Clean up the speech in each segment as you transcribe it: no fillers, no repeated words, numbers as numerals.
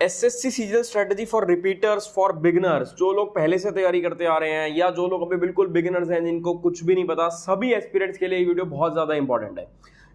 SSC CGL strategy for repeaters for beginners, जो लोग पहले से तैयारी करते आ रहे हैं या जो लोग अभी बिल्कुल बिगिनर्स हैं जिनको कुछ भी नहीं पता, सभी एस्पिरेंट्स के लिए ये वीडियो बहुत ज्यादा इंपॉर्टेंट है।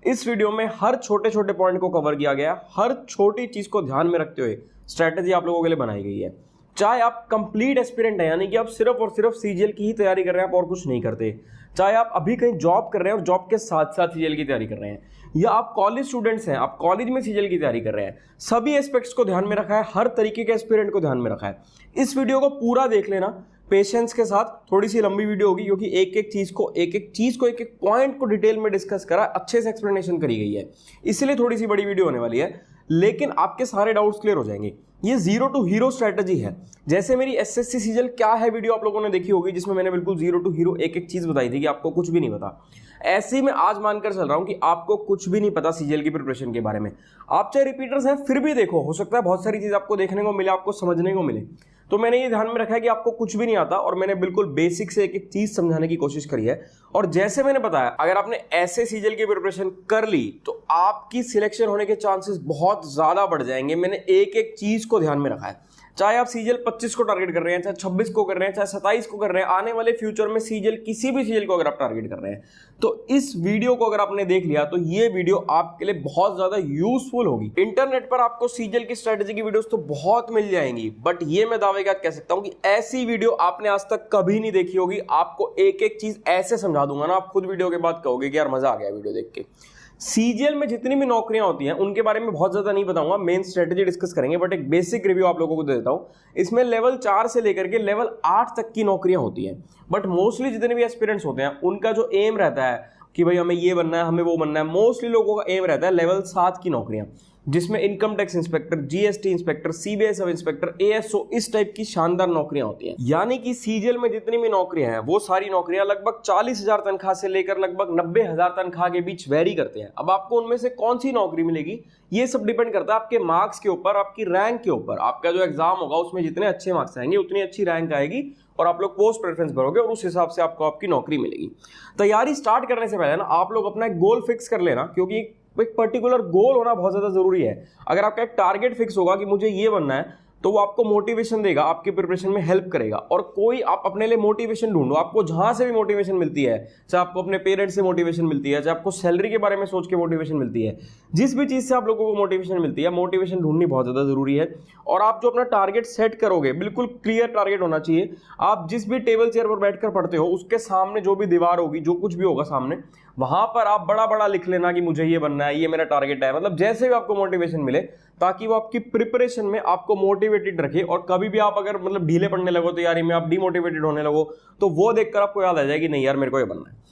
इस वीडियो में हर छोटे छोटे पॉइंट को कवर किया गया, हर छोटी चीज को ध्यान में रखते हुए स्ट्रेटजी आप लोगों के लिए बनाई गई है। चाहे आप कंप्लीट एस्पिरेंट हैं, यानी कि आप सिर्फ और सिर्फ सीजीएल की ही तैयारी कर रहे हैं, आप और कुछ नहीं करते, चाहे आप अभी कहीं जॉब कर रहे हैं और जॉब के साथ साथ सीजीएल की तैयारी कर रहे हैं, या आप कॉलेज स्टूडेंट्स हैं, आप कॉलेज में सीजीएल की तैयारी कर रहे हैं, सभी एस्पेक्ट्स को ध्यान में रखा है, हर तरीके के एस्पिरेंट को ध्यान में रखा है। इस वीडियो को पूरा देख लेना पेशेंस के साथ, थोड़ी सी लंबी वीडियो होगी क्योंकि एक एक चीज को एक एक पॉइंट को डिटेल में डिस्कस करा, अच्छे से एक्सप्लेनेशन करी गई है, इसलिए थोड़ी सी बड़ी वीडियो होने वाली है, लेकिन आपके सारे डाउट्स क्लियर हो जाएंगे। ये जीरो टू हीरो स्ट्रेटजी है। जैसे मेरी एसएससी सीजीएल क्या है वीडियो आप लोगों ने देखी होगी, जिसमें मैंने बिल्कुल जीरो टू हीरो एक एक चीज बताई थी कि आपको कुछ भी नहीं पता। ऐसे ही मैं आज मानकर चल रहा हूं कि आपको कुछ भी नहीं पता सीजीएल की प्रिपरेशन के बारे में। आप चाहे रिपीटर्स हैं फिर भी देखो, हो सकता है बहुत सारी चीज आपको देखने को मिले, आपको समझने को मिले। तो मैंने ये ध्यान में रखा है कि आपको कुछ भी नहीं आता और मैंने बिल्कुल बेसिक से एक एक चीज समझाने की कोशिश करी है। और जैसे मैंने बताया, अगर आपने ऐसे सीजीएल की प्रिपरेशन कर ली तो आपकी सिलेक्शन होने के चांसेस बहुत ज्यादा बढ़ जाएंगे। मैंने एक एक चीज को ध्यान में रखा है। चाहे आप सीजीएल 25 को टारगेट कर रहे हैं, चाहे 26 को कर रहे हैं, चाहे 27 को कर रहे हैं, आने वाले फ्यूचर में सीजीएल किसी भी सीजीएल को अगर आप टारगेट कर रहे हैं, तो इस वीडियो को अगर आपने देख लिया तो ये वीडियो आपके लिए बहुत ज्यादा यूजफुल होगी। इंटरनेट पर आपको सीजीएल की स्ट्रेटजी की वीडियोस तो बहुत मिल जाएंगी, बट ये मैं दावे के साथ कह सकता हूं कि ऐसी वीडियो आपने आज तक कभी नहीं देखी होगी। आपको एक एक चीज ऐसे समझा दूंगा ना, आप खुद वीडियो के बाद कहोगे कि यार मजा आ गया वीडियो देख के। सीजीएल में जितनी भी नौकरियां होती हैं उनके बारे में बहुत ज्यादा नहीं बताऊंगा, मेन स्ट्रेटजी डिस्कस करेंगे, बट एक बेसिक रिव्यू आप लोगों को दे देता हूं। इसमें लेवल 4 से लेकर के लेवल 8 तक की नौकरियां होती हैं, बट मोस्टली जितने भी एस्पिरेंट्स होते हैं उनका जो एम रहता है कि भाई हमें ये बनना है, हमें वो बनना है, मोस्टली लोगों का एम रहता है लेवल 7 की नौकरियां, जिसमें income tax inspector, GST inspector, CBI sub inspector, ASO, इस टाइप की शानदार नौकरियां होती हैं। यानी कि सीजीएल में जितनी भी नौकरियां हैं वो सारी नौकरियां लगभग 40,000 तनख्वाह से लेकर लगभग 90,000 तनख्वाह के बीच वेरी करते हैं। अब आपको उनमें से कौन सी नौकरी मिलेगी ये सब डिपेंड करता है आपके मार्क्स के ऊपर, आपकी रैंक के ऊपर। आपका जो एग्जाम होगा उसमें जितने अच्छे मार्क्स आएंगे उतनी अच्छी रैंक आएगी और आप लोग पोस्ट प्रेफरेंस भरोगे और उस हिसाब से आपको आपकी नौकरी मिलेगी। तैयारी स्टार्ट करने से पहले ना आप लोग अपना एक गोल फिक्स कर लेना, क्योंकि एक पर्टिकुलर गोल होना बहुत ज्यादा जरूरी है। अगर आपका एक टारगेट फिक्स होगा कि मुझे ये बनना है, तो वो आपको मोटिवेशन देगा, आपकी प्रिपरेशन में हेल्प करेगा। और कोई आप अपने लिए मोटिवेशन ढूंढो, आपको जहां से भी मोटिवेशन मिलती है, चाहे आपको अपने पेरेंट्स से मोटिवेशन मिलती है, चाहे आपको सैलरी के बारे में सोच के मोटिवेशन मिलती है, जिस भी चीज से आप लोगों को मोटिवेशन मिलती है, मोटिवेशन ढूंढनी बहुत ज्यादा जरूरी है। और आप जो अपना टारगेट सेट करोगे, बिल्कुल क्लियर टारगेट होना चाहिए। आप जिस भी टेबल चेयर पर बैठकर पढ़ते हो उसके सामने जो भी दीवार होगी, जो कुछ भी होगा सामने, वहां पर आप बड़ा बड़ा लिख लेना कि मुझे ये बनना है, ये मेरा टारगेट है। मतलब जैसे भी आपको मोटिवेशन मिले, ताकि वो आपकी प्रिपरेशन में आपको मोटिवेटेड रखे। और कभी भी आप अगर मतलब ढीले पड़ने लगो, तैयारी में आप डिमोटिवेटेड होने लगो, तो वो देखकर आपको याद आ जाएगी नहीं यार मेरे को ये बनना है।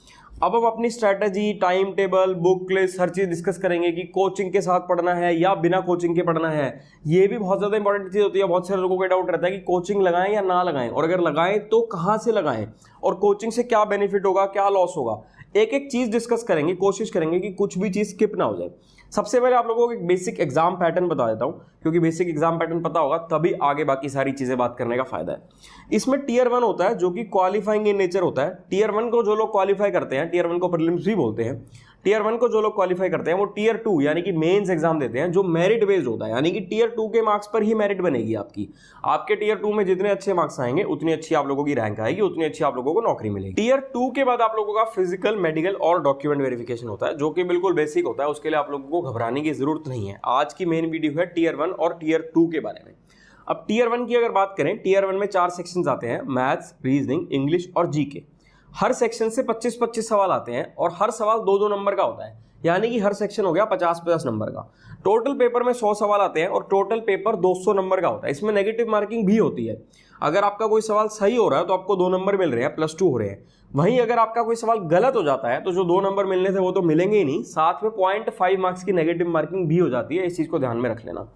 अब हम अपनी strategy, time table, book list, हर चीज डिस्कस करेंगे कि कोचिंग के साथ पढ़ना है या बिना कोचिंग के पढ़ना है। ये भी बहुत ज्यादा इंपॉर्टेंट चीज होती है। बहुत सारे लोगों को डाउट रहता है कि कोचिंग लगाएं या ना लगाएं, और अगर लगाएं तो कहां से लगाएं, और कोचिंग से क्या बेनिफिट होगा, क्या लॉस होगा। एक एक चीज डिस्कस करेंगे, कोशिश करेंगे कि कुछ भी चीज स्किप ना हो जाए। सबसे पहले आप लोगों को एक बेसिक एग्जाम पैटर्न बता देता हूं, क्योंकि बेसिक एग्जाम पैटर्न पता होगा तभी आगे बाकी सारी चीजें बात करने का फायदा है। इसमें टीयर 1 होता है जो कि क्वालिफाइंग इन नेचर होता है। टीयर 1 को जो लोग क्वालिफाई करते हैं, टीयर 1 को प्रीलिम्स भी बोलते हैं, टीयर 1 को जो लोग क्वालिफाई करते हैं वो टीयर 2 यानी कि मेंस एग्जाम देते हैं, जो मेरिट बेस्ड होता है। यानी कि टीयर 2 के मार्क्स पर ही मेरिट बनेगी आपकी। आपके टीयर 2 में जितने अच्छे मार्क्स आएंगे उतनी अच्छी आप लोगों की रैंक आएगी, उतनी अच्छी आप लोगों को नौकरी मिलेगी। टीयर 2 के बाद आप लोगों का फिजिकल, मेडिकल और डॉक्यूमेंट वेरिफिकेशन होता है, जो कि बिल्कुल बेसिक होता है। उसके लिए आप लोगों को घबराने की जरूरत नहीं है। आज की मेन वीडियो है टीयर 1 और टीयर 2 के बारे में। अब टीयर 1 की अगर बात करें, टीयर 1 में 4 सेक्शंस आते हैं, मैथ्स, रीजनिंग, इंग्लिश और जीके। हर सेक्शन से 25-25 सवाल आते हैं और हर सवाल 2-2 नंबर का होता है, यानी कि हर सेक्शन हो गया 50-50 नंबर का। टोटल पेपर में 100 सवाल आते हैं और टोटल पेपर 200 नंबर का होता है। इसमें नेगेटिव मार्किंग भी होती है। अगर आपका कोई सवाल सही हो रहा है तो आपको 2 नंबर मिल रहे हैं, +2 हो रहे हैं। वहीं अगर आपका कोई सवाल गलत हो जाता है तो जो 2 नंबर मिलने थे वो तो मिलेंगे ही नहीं, साथ में 0.5 मार्क्स की नेगेटिव मार्किंग भी हो जाती है। इस चीज को ध्यान में रख लेना।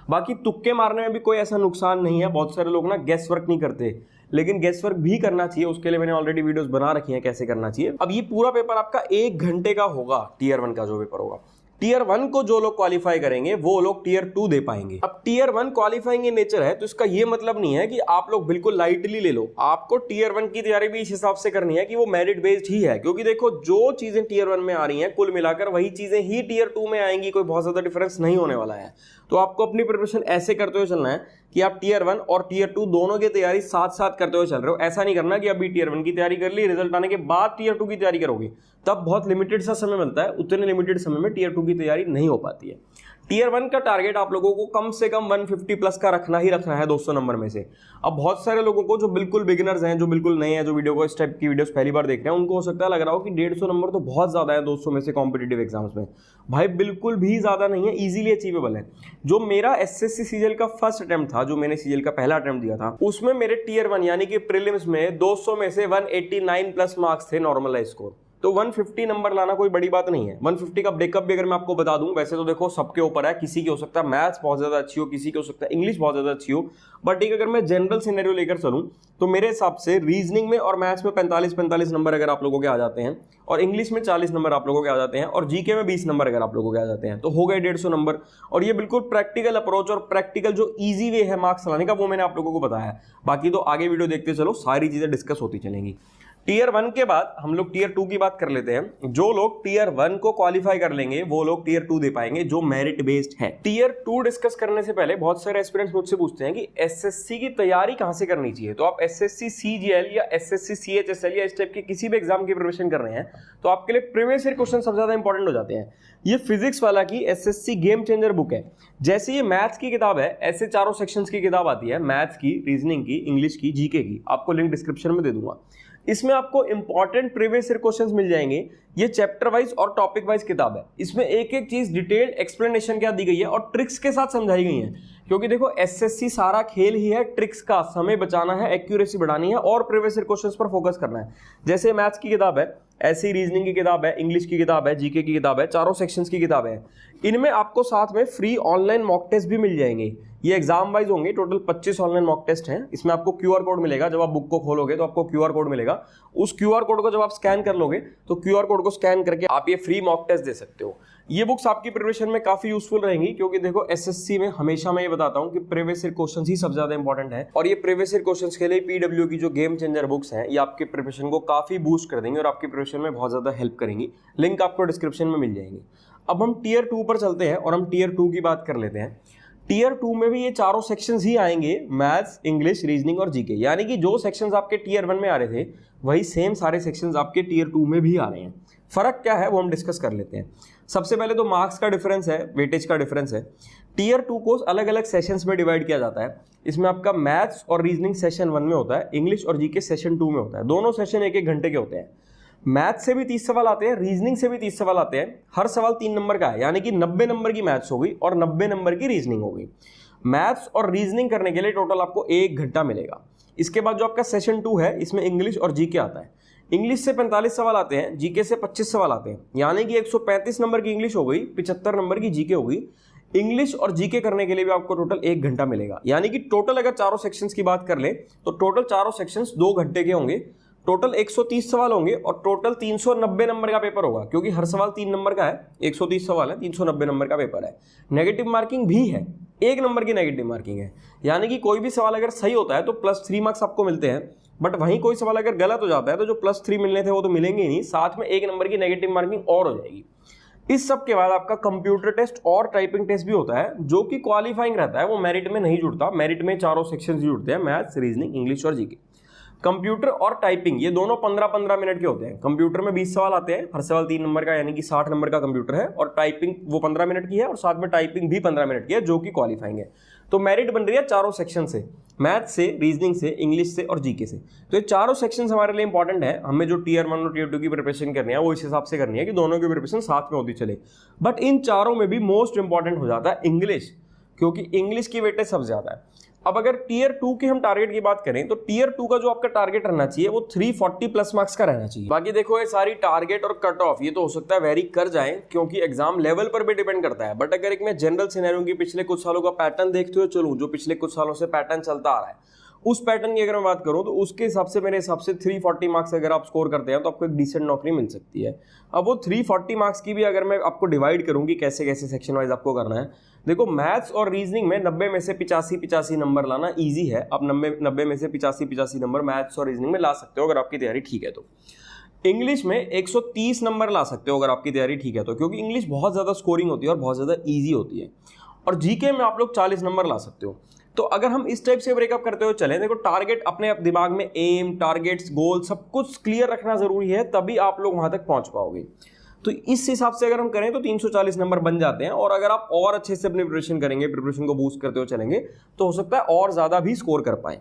बाकी तुक्के मारने में भी कोई ऐसा नुकसान नहीं है। बहुत सारे लोग ना गेस वर्क नहीं करते, लेकिन गेस वर्क भी करना चाहिए। उसके लिए मैंने ऑलरेडी वीडियोस बना रखी हैं कैसे करना चाहिए। अब ये पूरा पेपर आपका 1 घंटे का होगा, टीयर 1 का जो पेपर होगा। टीयर 1 को जो लोग क्वालिफाई करेंगे वो लोग टीयर 2 दे पाएंगे। अब टीयर 1 क्वालिफाइंग इन नेचर है, तो इसका ये मतलब नहीं है कि आप लोग बिल्कुल लाइटली ले लो। आपको टीयर 1 की तैयारी भी इस हिसाब से करनी है कि वो मेरिट बेस्ड ही है, क्योंकि देखो जो चीजें टीयर 1 में आ रही हैं कुल मिलाकर वही चीजें ही टीयर 2 में आएंगी। कोई बहुत ज्यादा डिफरेंस नहीं होने वाला है। तो आपको अपनी प्रिपरेशन ऐसे करते हुए चलना है कि आप टीयर 1 और टीयर 2 दोनों की तैयारी साथ साथ करते हुए चल रहे हो। ऐसा नहीं करना कि अभी टीयर 1 की तैयारी कर ली, रिजल्ट आने के बाद टीयर 2 की तैयारी करोगे, तब बहुत लिमिटेड सा समय मिलता है, उतने लिमिटेड समय में टीयर 2 की तैयारी नहीं हो पाती है। टीयर 1 का टारगेट आप लोगों को कम से कम 150 प्लस का रखना ही रखना है 200 नंबर में से। अब बहुत सारे लोगों को जो बिल्कुल बिगिनर्स हैं, जो बिल्कुल नए हैं, जो वीडियो को इस टाइप की वीडियोस पहली बार देख रहे हैं, उनको हो सकता है लग रहा हो कि 150 नंबर तो बहुत ज्यादा है 200 में से कॉम्पिटिटिव एग्जाम्स में। भाई बिल्कुल भी ज्यादा नहीं है, इजीली अचीवेबल है। जो मेरा एसएससी सीजीएल का फर्स्ट अटेम्प्ट था, जो मैंने सीजीएल का पहला अटेम्प्ट दिया था, उसमें मेरे टीयर 1 यानी कि प्रीलिम्स में 200 में से 189 प्लस मार्क्स थे नॉर्मलाइज स्कोर। तो 150 नंबर लाना कोई बड़ी बात नहीं है। 150 का ब्रेकअप भी अगर मैं आपको बता दूं, वैसे तो देखो सबके ऊपर है, किसी की हो सकता है मैथ्स बहुत ज्यादा अच्छी हो, किसी की हो सकता है इंग्लिश बहुत ज्यादा अच्छी हो, बट एक अगर मैं जनरल सिनेरियो लेकर चलूं तो मेरे हिसाब से रीजनिंग में और मैथ्स में 45 नंबर अगर आप लोगों के आ जाते हैं, और इंग्लिश में 40 नंबर आप लोगों के आ जाते हैं, और जीके में 20 नंबर अगर आप लोगों के आ जाते हैं, तो हो गए 150 नंबर। और ये बिल्कुल प्रैक्टिकल अप्रोच और प्रैक्टिकल जो ईजी वे है मार्क्स लाने का, वो मैंने आप लोगों को बताया है। बाकी तो आगे वीडियो देखते चलो, सारी चीजें डिस्कस होती चलेंगी। टीयर 1 के बाद हम लोग टीयर 2 की बात कर लेते हैं। जो लोग टीयर 1 को क्वालिफाई कर लेंगे वो लोग टीयर 2 दे पाएंगे, जो मेरिट बेस्ड है। टीयर 2 डिस्कस करने से पहले बहुत सारे एस्पिरेंट्स मुझसे पूछते हैं कि एसएससी की तैयारी कहां से करनी चाहिए। तो आप एसएससी सीजीएल या एसएससी सीएचएसएल या इस टाइप के किसी भी एग्जाम की प्रिपरेशन कर रहे हैं तो आपके लिए प्रीवियस ईयर क्वेश्चन सबसे ज्यादा इंपॉर्टेंट हो जाते हैं। ये फिजिक्स वाला की एसएससी गेम चेंजर बुक है। जैसे ये मैथ्स की किताब है, ऐसे चारों सेक्शंस की किताब आती है, मैथ्स की, रीजनिंग की, इंग्लिश की, जीके की। आपको लिंक डिस्क्रिप्शन में दे दूंगा। इसमें आपको इंपॉर्टेंट प्रीवियस ईयर क्वेश्चंस मिल जाएंगे। ये चैप्टर वाइज और टॉपिक वाइज किताब है। इसमें एक एक चीज डिटेल्ड एक्सप्लेनेशन क्या दी गई है और ट्रिक्स के साथ समझाई गई है। क्योंकि देखो एसएससी सारा खेल ही है ट्रिक्स का, समय बचाना है, एक्यूरेसी बढ़ानी है और प्रीवियस ईयर क्वेश्चंस पर फोकस करना है। जैसे मैथ्स की किताब है, ऐसी रीजनिंग की किताब है, इंग्लिश की किताब है, जीके की किताब है, चारों सेक्शंस की किताब है। इनमें आपको साथ में फ्री ऑनलाइन मॉक टेस्ट भी मिल जाएंगे। ये एग्जाम वाइज होंगे, टोटल 25 ऑनलाइन मॉक टेस्ट हैं। इसमें आपको क्यूआर कोड मिलेगा, जब आप बुक को खोलोगे तो आपको क्यूआर कोड मिलेगा। उस क्यूआर कोड को जब आप स्कैन कर लोगे तो क्यूआर कोड को स्कैन करके आप ये फ्री मॉक टेस्ट दे सकते हो। ये बुक्स आपकी प्रिपरेशन में काफी यूजफुल रहेंगी, क्योंकि देखो एसएससी में हमेशा मैं ये बताता हूं कि प्रीवियस ईयर क्वेश्चंस ही सबसे ज्यादा इंपॉर्टेंट है। और ये प्रीवियस ईयर क्वेश्चंस के लिए पीडब्ल्यू की जो गेम चेंजर बुक्स हैं, ये आपके प्रिपरेशन को काफी बूस्ट कर देंगे और आपकी प्रिपरेशन में बहुत ज्यादा हेल्प करेंगी। लिंक आपको डिस्क्रिप्शन में मिल जाएंगे। अब हम टीयर 2 पर चलते हैं और हम टीयर 2 की बात कर लेते हैं। टीयर 2 में भी ये चारों सेक्शंस ही आएंगे, मैथ्स, इंग्लिश, रीजनिंग और जीके। यानी कि जो सेक्शंस आपके टीयर 1 में आ रहे थे वही सेम सारे सेक्शंस आपके टीयर 2 में भी आ रहे हैं। फर्क क्या है वो हम डिस्कस कर लेते हैं। सबसे पहले तो मार्क्स का डिफरेंस है, वेटेज का डिफरेंस है। टीयर 2 को अलग अलग सेशंस में डिवाइड किया जाता है। इसमें आपका मैथ्स और रीजनिंग सेशन 1 में होता है, इंग्लिश और जीके सेशन 2 में होता है। दोनों सेशन 1-1 घंटे के होते हैं। मैथ्स से भी 30 सवाल आते हैं, रीजनिंग से भी 30 सवाल आते हैं। हर सवाल 3 नंबर का है, यानी कि 90 नंबर की मैथ्स हो गई और 90 नंबर की रीजनिंग हो गई। मैथ्स और रीजनिंग करने के लिए टोटल आपको 1 घंटा मिलेगा। इसके बाद जो आपका सेशन 2 है, इसमें इंग्लिश और जीके आता है। इंग्लिश से 45 सवाल आते हैं, जीके से 25 सवाल आते हैं, यानी कि 135 नंबर की इंग्लिश हो गई, 75 नंबर की जीके हो गई। इंग्लिश और जीके करने के लिए भी आपको टोटल 1 घंटा मिलेगा। यानी कि टोटल अगर चारों सेक्शंस की बात कर ले तो टोटल चारों सेक्शंस 2 घंटे के होंगे। टोटल 130 सवाल होंगे और टोटल 390 नंबर का पेपर होगा, क्योंकि हर सवाल 3 नंबर का है। 130 सवाल है, 390 नंबर का पेपर है। नेगेटिव मार्किंग भी है, 1 नंबर की नेगेटिव मार्किंग है। यानी कि कोई भी सवाल अगर सही होता है तो +3 मार्क्स आपको मिलते हैं, बट वहीं कोई सवाल अगर गलत हो जाता है तो जो +3 मिलने थे वो तो मिलेंगे ही नहीं, साथ में 1 नंबर की नेगेटिव मार्किंग और हो जाएगी। इस सब के बाद आपका कंप्यूटर टेस्ट और टाइपिंग टेस्ट भी होता है, जो कि क्वालिफाइंग रहता है, वो मेरिट में नहीं जुड़ता। मेरिट में चारों सेक्शंस जुड़ते हैं, मैथ्स, रीजनिंग, इंग्लिश और जीके। कंप्यूटर और टाइपिंग ये दोनों 15-15 मिनट के होते हैं। कंप्यूटर में 20 सवाल आते हैं, हर सवाल 3 नंबर का, यानी कि 60 नंबर का कंप्यूटर है, और टाइपिंग वो 15 मिनट की है, और साथ में टाइपिंग भी 15 मिनट की है, जो कि क्वालिफाइंग है। तो मेरिट बन रही है चारों सेक्शन से, मैथ्स से, रीजनिंग से, इंग्लिश से और जीके से। तो ये चारों सेक्शंस हमारे लिए इंपॉर्टेंट है। हमें जो टीयर 1 और टीयर 2 की प्रिपरेशन करनी है वो इस हिसाब से करनी है कि दोनों की प्रिपरेशन साथ में होती चले। बट इन चारों में भी मोस्ट इंपॉर्टेंट हो जाता है इंग्लिश, क्योंकि इंग्लिश की वेटेज सबसे ज्यादा है। अब अगर टीयर 2 के हम टारगेट की बात करें तो टीयर 2 का जो आपका टारगेट रहना चाहिए वो 340 प्लस मार्क्स का रहना चाहिए। बाकी देखो ये सारी टारगेट और कट ऑफ ये तो हो सकता है वेरी कर जाए, क्योंकि एग्जाम लेवल पर भी डिपेंड करता है। बट अगर एक मैं जनरल सिनेरियो की पिछले कुछ सालों का पैटर्न देखते हुए चलूं, जो पिछले कुछ सालों से पैटर्न चलता आ रहा है, उस पैटर्न की अगर मैं बात करूं तो उसके हिसाब से मेरे हिसाब से 340 मार्क्स अगर आप स्कोर करते हैं तो आपको एक डिसेंट नौकरी मिल सकती है। अब वो 340 मार्क्स की भी अगर मैं आपको डिवाइड करूंगी कैसे कैसे सेक्शन वाइज आपको करना है, देखो मैथ्स और रीजनिंग में 90 में से 85 नंबर लाना ईजी है। आप 90 में से 85 नंबर मैथ्स और रीजनिंग में ला सकते हो अगर आपकी तैयारी ठीक है तो। इंग्लिश में 130 नंबर ला सकते हो अगर आपकी तैयारी ठीक है तो, क्योंकि इंग्लिश बहुत ज्यादा स्कोरिंग होती है और बहुत ज्यादा ईजी होती है। और जीके में आप लोग 40 नंबर ला सकते हो। तो अगर हम इस टाइप से ब्रेकअप करते हुए चलें, देखो टारगेट अपने दिमाग में एम, टारगेट्स, गोल सब कुछ क्लियर रखना जरूरी है, तभी आप लोग वहां तक पहुंच पाओगे। तो इस हिसाब से अगर हम करें तो 340 नंबर बन जाते हैं। और अगर आप और अच्छे से अपनी प्रिपरेशन करेंगे, प्रिपरेशन को बूस्ट करते हुए चलेंगे, तो हो सकता है और ज्यादा भी स्कोर कर पाए।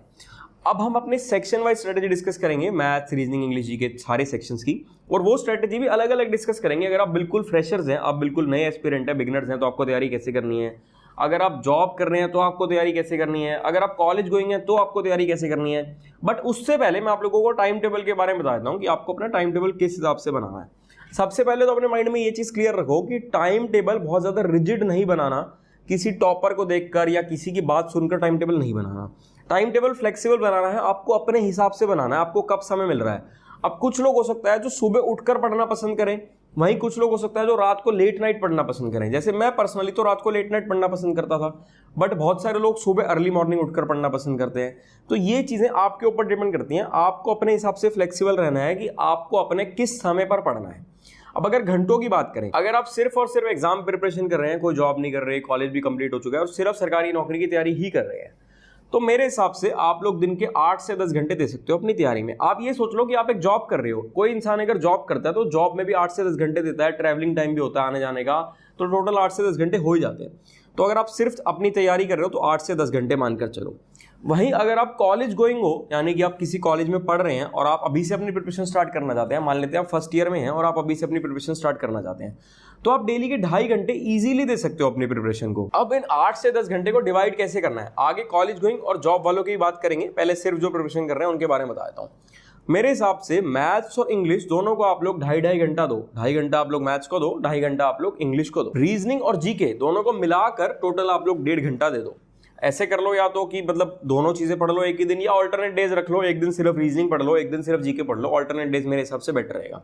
अब हम अपने सेक्शन वाइज स्ट्रेटेजी डिस्कस करेंगे, मैथ्स, रीजनिंग, इंग्लिश, जी के सारे सेक्शंस की, और वो स्ट्रेटेजी भी अलग अलग डिस्कस करेंगे। अगर आप बिल्कुल फ्रेशर्स हैं, आप बिल्कुल नए एस्पिरेंट हैं, बिगिनर्स हैं, तो आपको तैयारी कैसे करनी है। अगर आप जॉब कर रहे हैं तो आपको तैयारी कैसे करनी है। अगर आप कॉलेज गोइंग हैं तो आपको तैयारी कैसे करनी है। बट उससे पहले मैं आप लोगों को टाइम टेबल के बारे में बता देता हूँ कि आपको अपना टाइम टेबल किस हिसाब से बनाना है। सबसे पहले तो अपने माइंड में ये चीज क्लियर रखो कि टाइम टेबल बहुत ज्यादा रिजिड नहीं बनाना, किसी टॉपर को देखकर या किसी की बात सुनकर टाइम टेबल नहीं बनाना। टाइम टेबल फ्लेक्सिबल बनाना है, आपको अपने हिसाब से बनाना है, आपको कब समय मिल रहा है। अब कुछ लोग हो सकता है जो सुबह उठकर पढ़ना पसंद करें, वहीं कुछ लोग हो सकता है जो रात को लेट नाइट पढ़ना पसंद करें। जैसे मैं पर्सनली तो रात को लेट नाइट पढ़ना पसंद करता था, बट बहुत सारे लोग सुबह अर्ली मॉर्निंग उठकर पढ़ना पसंद करते हैं। तो ये चीजें आपके ऊपर डिपेंड करती हैं। आपको अपने हिसाब से फ्लेक्सिबल रहना है कि आपको अपने किस समय पर पढ़ना है। अब अगर घंटों की बात करें, अगर आप सिर्फ और सिर्फ एग्जाम प्रिपरेशन कर रहे हैं, कोई जॉब नहीं कर रहे, कॉलेज भी कंप्लीट हो चुका है और सिर्फ सरकारी नौकरी की तैयारी ही कर रहे हैं, तो मेरे हिसाब से आप लोग दिन के 8 से 10 घंटे दे सकते हो अपनी तैयारी में। आप ये सोच लो कि आप एक जॉब कर रहे हो, कोई इंसान अगर जॉब करता है तो जॉब में भी 8 से 10 घंटे देता है, ट्रैवलिंग टाइम भी होता है आने जाने का, तो टोटल 8 से 10 घंटे हो ही जाते हैं। तो अगर आप सिर्फ अपनी तैयारी कर रहे हो तो 8 से 10 घंटे मानकर चलो। वहीं अगर आप कॉलेज गोइंग हो, यानी कि आप किसी कॉलेज में पढ़ रहे हैं और आप अभी से अपनी प्रिपरेशन स्टार्ट करना चाहते हैं, मान लेते हैं आप फर्स्ट ईयर में हैं और आप अभी से अपनी प्रिपरेशन स्टार्ट करना चाहते हैं, तो आप डेली के 2.5 घंटे इजीली दे सकते हो अपनी प्रिपरेशन को। अब इन 8 से 10 घंटे को डिवाइड कैसे करना है, आगे कॉलेज गोइंग और जॉब वालों की बात करेंगे, पहले सिर्फ जो प्रिपरेशन कर रहे हैं उनके बारे में बता देता हूँ। मेरे हिसाब से मैथ्स और इंग्लिश दोनों को आप लोग 2.5 घंटा दो। 2.5 घंटा आप लोग मैथ्स को दो, 2.5 घंटा आप लोग इंग्लिश को दो। रीजनिंग और जीके दोनों को मिलाकर टोटल आप लोग 1.5 घंटा दे दो। ऐसे कर लो, या तो कि मतलब दोनों चीजें पढ़ लो एक ही दिन, या ऑल्टरनेट डेज रख लो, एक दिन सिर्फ रीजनिंग पढ़ लो, एक दिन सिर्फ जीके पढ़ लो। ऑल्टरनेट डेज मेरे हिसाब से बेटर रहेगा।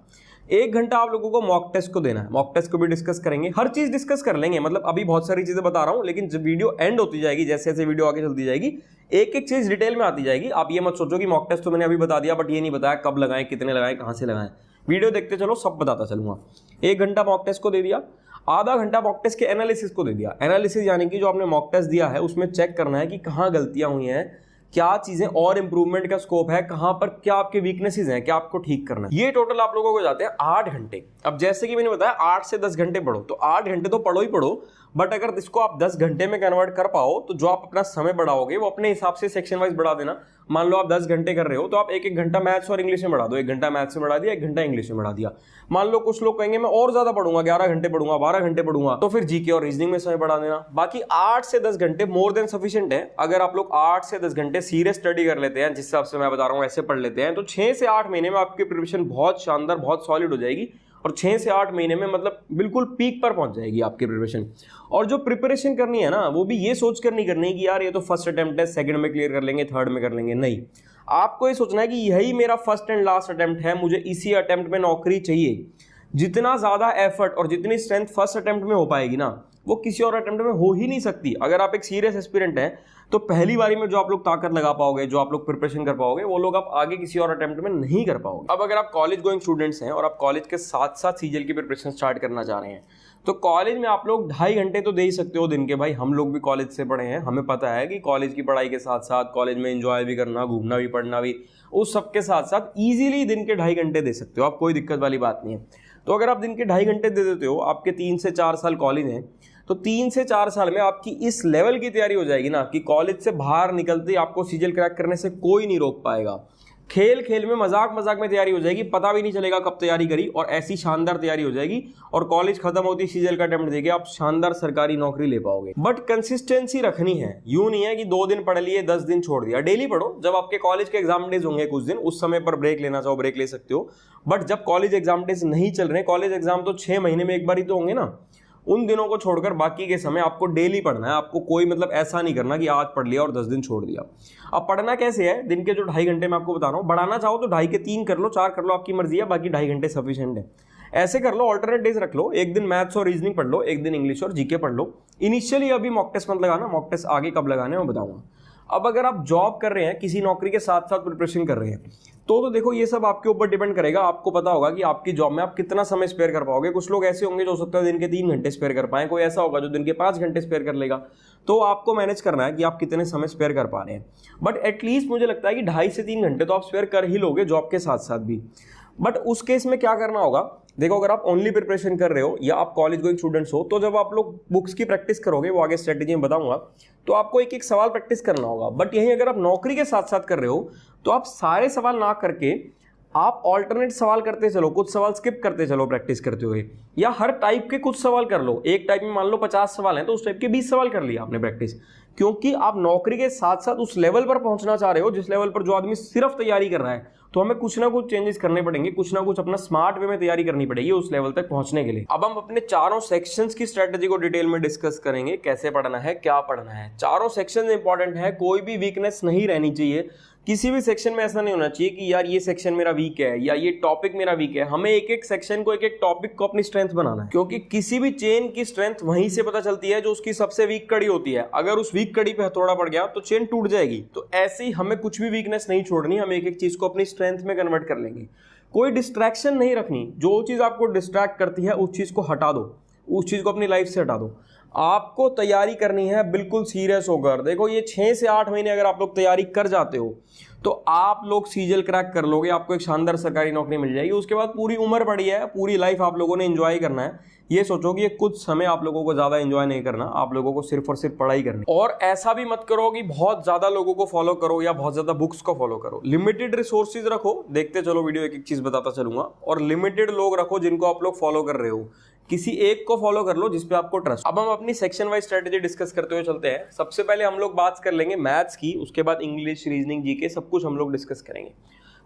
1 घंटा आप लोगों को मॉक टेस्ट को देना है, मॉक टेस्ट को भी डिस्कस करेंगे, हर चीज डिस्कस कर लेंगे। मतलब अभी बहुत सारी चीजें बता रहा हूं, लेकिन जब वीडियो एंड होती जाएगी, जैसे जैसे वीडियो आगे चलती जाएगी, एक एक चीज डिटेल में आती जाएगी। आप ये मत सोचो कि मॉक टेस्ट तो मैंने अभी बता दिया, बट ये नहीं बताया कब लगाएं, कितने लगाएं, कहां से लगाएं। वीडियो देखते चलो, सब बताता चलूंगा। 1 घंटा मॉक टेस्ट को दे दिया, आधा घंटा मॉक टेस्ट के एनालिसिस को दे दिया। एनालिसिस यानी कि जो आपने मॉक टेस्ट दिया है उसमें चेक करना है कि कहाँ गलतियां हुई हैं, क्या चीजें और इंप्रूवमेंट का स्कोप है, कहां पर क्या आपके वीकनेसेस हैं, क्या आपको ठीक करना है। ये टोटल आप लोगों को जाते हैं 8 घंटे। अब जैसे कि मैंने बताया 8 से 10 घंटे पढ़ो, तो 8 घंटे तो पढ़ो ही पढ़ो, बट अगर इसको आप 10 घंटे में कन्वर्ट कर पाओ तो जो आप अपना समय बढ़ाओगे वो अपने हिसाब से सेक्शन वाइज बढ़ा देना। मान लो आप 10 घंटे कर रहे हो तो आप 1-1 घंटा मैथ्स और इंग्लिश में बढ़ा दो। 1 घंटा मैथ्स में बढ़ा दिया, 1 घंटा इंग्लिश में बढ़ा दिया। मान लो कुछ लोग कहेंगे मैं और ज्यादा पढ़ूंगा, 11 घंटे पढ़ूंगा, 12 घंटे पढ़ूंगा, तो फिर जीके और रीजनिंग में समय बढ़ा देना। बाकी 8 से 10 घंटे मोर देन सफिशिएंट है। अगर आप लोग 8 से 10 घंटे सीरियस स्टडी कर लेते हैं, जिस हिसाब से मैं बता रहा हूँ ऐसे पढ़ लेते हैं, तो 6 से 8 महीने में आपकी प्रिपरेशन बहुत शानदार, बहुत सॉलिड हो जाएगी। और 6 से 8 महीने में मतलब बिल्कुल पीक पर पहुंच जाएगी आपकी प्रिपरेशन। और जो प्रिपरेशन करनी है ना, वो भी ये सोच कर नहीं करनी कि यार ये तो फर्स्ट अटेम्प्ट है, सेकंड में क्लियर कर लेंगे, थर्ड में कर लेंगे। नहीं, आपको ये सोचना है कि यही मेरा फर्स्ट एंड लास्ट अटेम्प्ट है, मुझे इसी अटेम्प्ट में नौकरी चाहिए। जितना ज्यादा एफर्ट और जितनी स्ट्रेंथ फर्स्ट अटेम्प्ट में हो पाएगी ना, वो किसी और अटेम्प्ट में हो ही नहीं सकती। अगर आप एक सीरियस एस्पिरेंट हैं तो पहली बारी में जो आप लोग ताकत लगा पाओगे, जो आप लोग प्रिपरेशन कर पाओगे, वो लोग आप आगे किसी और अटेम्प्ट में नहीं कर पाओगे। अब अगर आप कॉलेज गोइंग स्टूडेंट्स हैं और आप कॉलेज के साथ साथ सीजीएल की प्रिपरेशन स्टार्ट करना चाह रहे हैं, तो कॉलेज में आप लोग 2.5 घंटे तो दे ही सकते हो दिन के। भाई हम लोग भी कॉलेज से पढ़े हैं, हमें पता है कि कॉलेज की पढ़ाई के साथ साथ कॉलेज में एंजॉय भी करना, घूमना भी, पढ़ना भी, उस सब के साथ साथ इजीली दिन के 2.5 घंटे दे सकते हो आप, कोई दिक्कत वाली बात नहीं है। तो अगर आप दिन के 2.5 घंटे दे देते हो, आपके 3 से 4 साल कॉलेज हैं, तो 3 से 4 साल में आपकी इस लेवल की तैयारी हो जाएगी ना कि कॉलेज से बाहर निकलते ही आपको सीजीएल क्रैक करने से कोई नहीं रोक पाएगा। खेल खेल में, मजाक मजाक में तैयारी हो जाएगी, पता भी नहीं चलेगा कब तैयारी करी, और ऐसी शानदार तैयारी हो जाएगी और कॉलेज खत्म होती सीजीएल का अटेम्प्ट देके आप शानदार सरकारी नौकरी ले पाओगे। बट कंसिस्टेंसी रखनी है, यूं नहीं है कि 2 दिन पढ़ लिए 10 दिन छोड़ दिया। डेली पढ़ो। जब आपके कॉलेज के एग्जाम डेज होंगे कुछ दिन, उस समय पर ब्रेक लेना चाहो ब्रेक ले सकते हो, बट जब कॉलेज एग्जाम डेज नहीं चल रहे, कॉलेज एग्जाम तो 6 महीने में एक बार ही तो होंगे ना, उन दिनों को छोड़कर बाकी के समय आपको डेली पढ़ना है। आपको कोई मतलब ऐसा नहीं करना कि आज पढ़ लिया और 10 दिन छोड़ दिया। अब पढ़ना कैसे है, दिन के जो 2.5 घंटे मैं आपको बता रहा हूँ, बढ़ाना चाहो तो 2.5 के 3 कर लो, 4 कर लो, आपकी मर्जी है, बाकी 2.5 घंटे सफिशिएंट है। ऐसे कर लो, ऑल्टरनेट डेज रख लो, एक दिन मैथ्स और रीजनिंग पढ़ लो, एक दिन इंग्लिश और जीके पढ़ लो। इनिशियली अभी मॉक टेस्ट मत लगाना, मॉक टेस्ट आगे कब लगाने मैं बताऊंगा। अब अगर आप जॉब कर रहे हैं, किसी नौकरी के साथ साथ प्रिपरेशन कर रहे हैं, तो देखो ये सब आपके ऊपर डिपेंड करेगा। आपको पता होगा कि आपकी जॉब में आप कितना समय स्पेयर कर पाओगे। कुछ लोग ऐसे होंगे जो हो सकता है दिन के 3 घंटे स्पेयर कर पाए, कोई ऐसा होगा जो दिन के 5 घंटे स्पेयर कर लेगा। तो आपको मैनेज करना है कि आप कितने समय स्पेयर कर पा रहे हैं। बट एटलीस्ट मुझे लगता है कि 2.5 से 3 घंटे तो आप स्पेयर कर ही लोगे जॉब के साथ साथ भी। बट उस केस में क्या करना होगा, देखो अगर आप ओनली प्रिपरेशन कर रहे हो या आप कॉलेज गोइंग स्टूडेंट्स हो, तो जब आप लोग बुक्स की प्रैक्टिस करोगे, वो आगे स्ट्रेटेजी में बताऊंगा, तो आपको एक एक सवाल प्रैक्टिस करना होगा। बट यही अगर आप नौकरी के साथ साथ कर रहे हो, तो आप सारे सवाल ना करके आप ऑल्टरनेट सवाल करते चलो, कुछ सवाल स्किप करते चलो प्रैक्टिस करते हुए, या हर टाइप के कुछ सवाल कर लो। एक टाइप में मान लो 50 सवाल हैं, तो उस टाइप के 20 सवाल कर लिया आपने प्रैक्टिस, क्योंकि आप नौकरी के साथ साथ उस लेवल पर पहुंचना चाह रहे हो जिस लेवल पर जो आदमी सिर्फ तैयारी कर रहा है। तो हमें कुछ ना कुछ चेंजेस करने पड़ेंगे, कुछ ना कुछ अपना स्मार्ट वे में तैयारी करनी पड़ेगी उस लेवल तक पहुंचने के लिए। अब हम अपने चारों सेक्शंस की स्ट्रेटेजी को डिटेल में डिस्कस करेंगे, कैसे पढ़ना है, क्या पढ़ना है। चारों सेक्शन इंपॉर्टेंट है, कोई भी वीकनेस नहीं रहनी चाहिए। किसी भी सेक्शन में ऐसा नहीं होना चाहिए कि यार ये सेक्शन मेरा वीक है या ये टॉपिक मेरा वीक है। हमें एक एक सेक्शन को, एक एक टॉपिक को अपनी स्ट्रेंथ बनाना है, क्योंकि किसी भी चेन की स्ट्रेंथ वहीं से पता चलती है जो उसकी सबसे वीक कड़ी होती है। अगर उस वीक कड़ी पे हथौड़ा पड़ गया तो चेन टूट जाएगी। तो ऐसे ही हमें कुछ भी वीकनेस नहीं छोड़नी, हम एक एक चीज को अपनी स्ट्रेंथ में कन्वर्ट कर लेंगे। कोई डिस्ट्रैक्शन नहीं रखनी, जो चीज आपको डिस्ट्रैक्ट करती है उस चीज को हटा दो, उस चीज को अपनी लाइफ से हटा दो। आपको तैयारी करनी है बिल्कुल सीरियस होकर। देखो ये 6 से 8 महीने अगर आप लोग तैयारी कर जाते हो तो आप लोग सीजल क्रैक कर लोगे, आपको एक शानदार सरकारी नौकरी मिल जाएगी। उसके बाद पूरी उम्र पड़ी है, पूरी लाइफ आप लोगों ने एंजॉय करना है। ये सोचो कि ये कुछ समय आप लोगों को ज्यादा एंजॉय नहीं करना, आप लोगों को सिर्फ और सिर्फ पढ़ाई करनी। और ऐसा भी मत करो कि बहुत ज्यादा लोगों को फॉलो करो या बहुत ज्यादा बुक्स को फॉलो करो। लिमिटेड रिसोर्सेज रखो, देखते चलो वीडियो, एक एक चीज बताता चलूंगा। और लिमिटेड लोग रखो जिनको आप लोग फॉलो कर रहे हो, किसी एक को फॉलो कर लो जिसपे आपको ट्रस्ट। अब हम अपनी सेक्शन वाइज स्ट्रेटेजी डिस्कस करते हुए चलते हैं। सबसे पहले हम लोग बात कर लेंगे मैथ्स की, उसके बाद इंग्लिश, रीजनिंग, जीके, सब कुछ हम लोग डिस्कस करेंगे।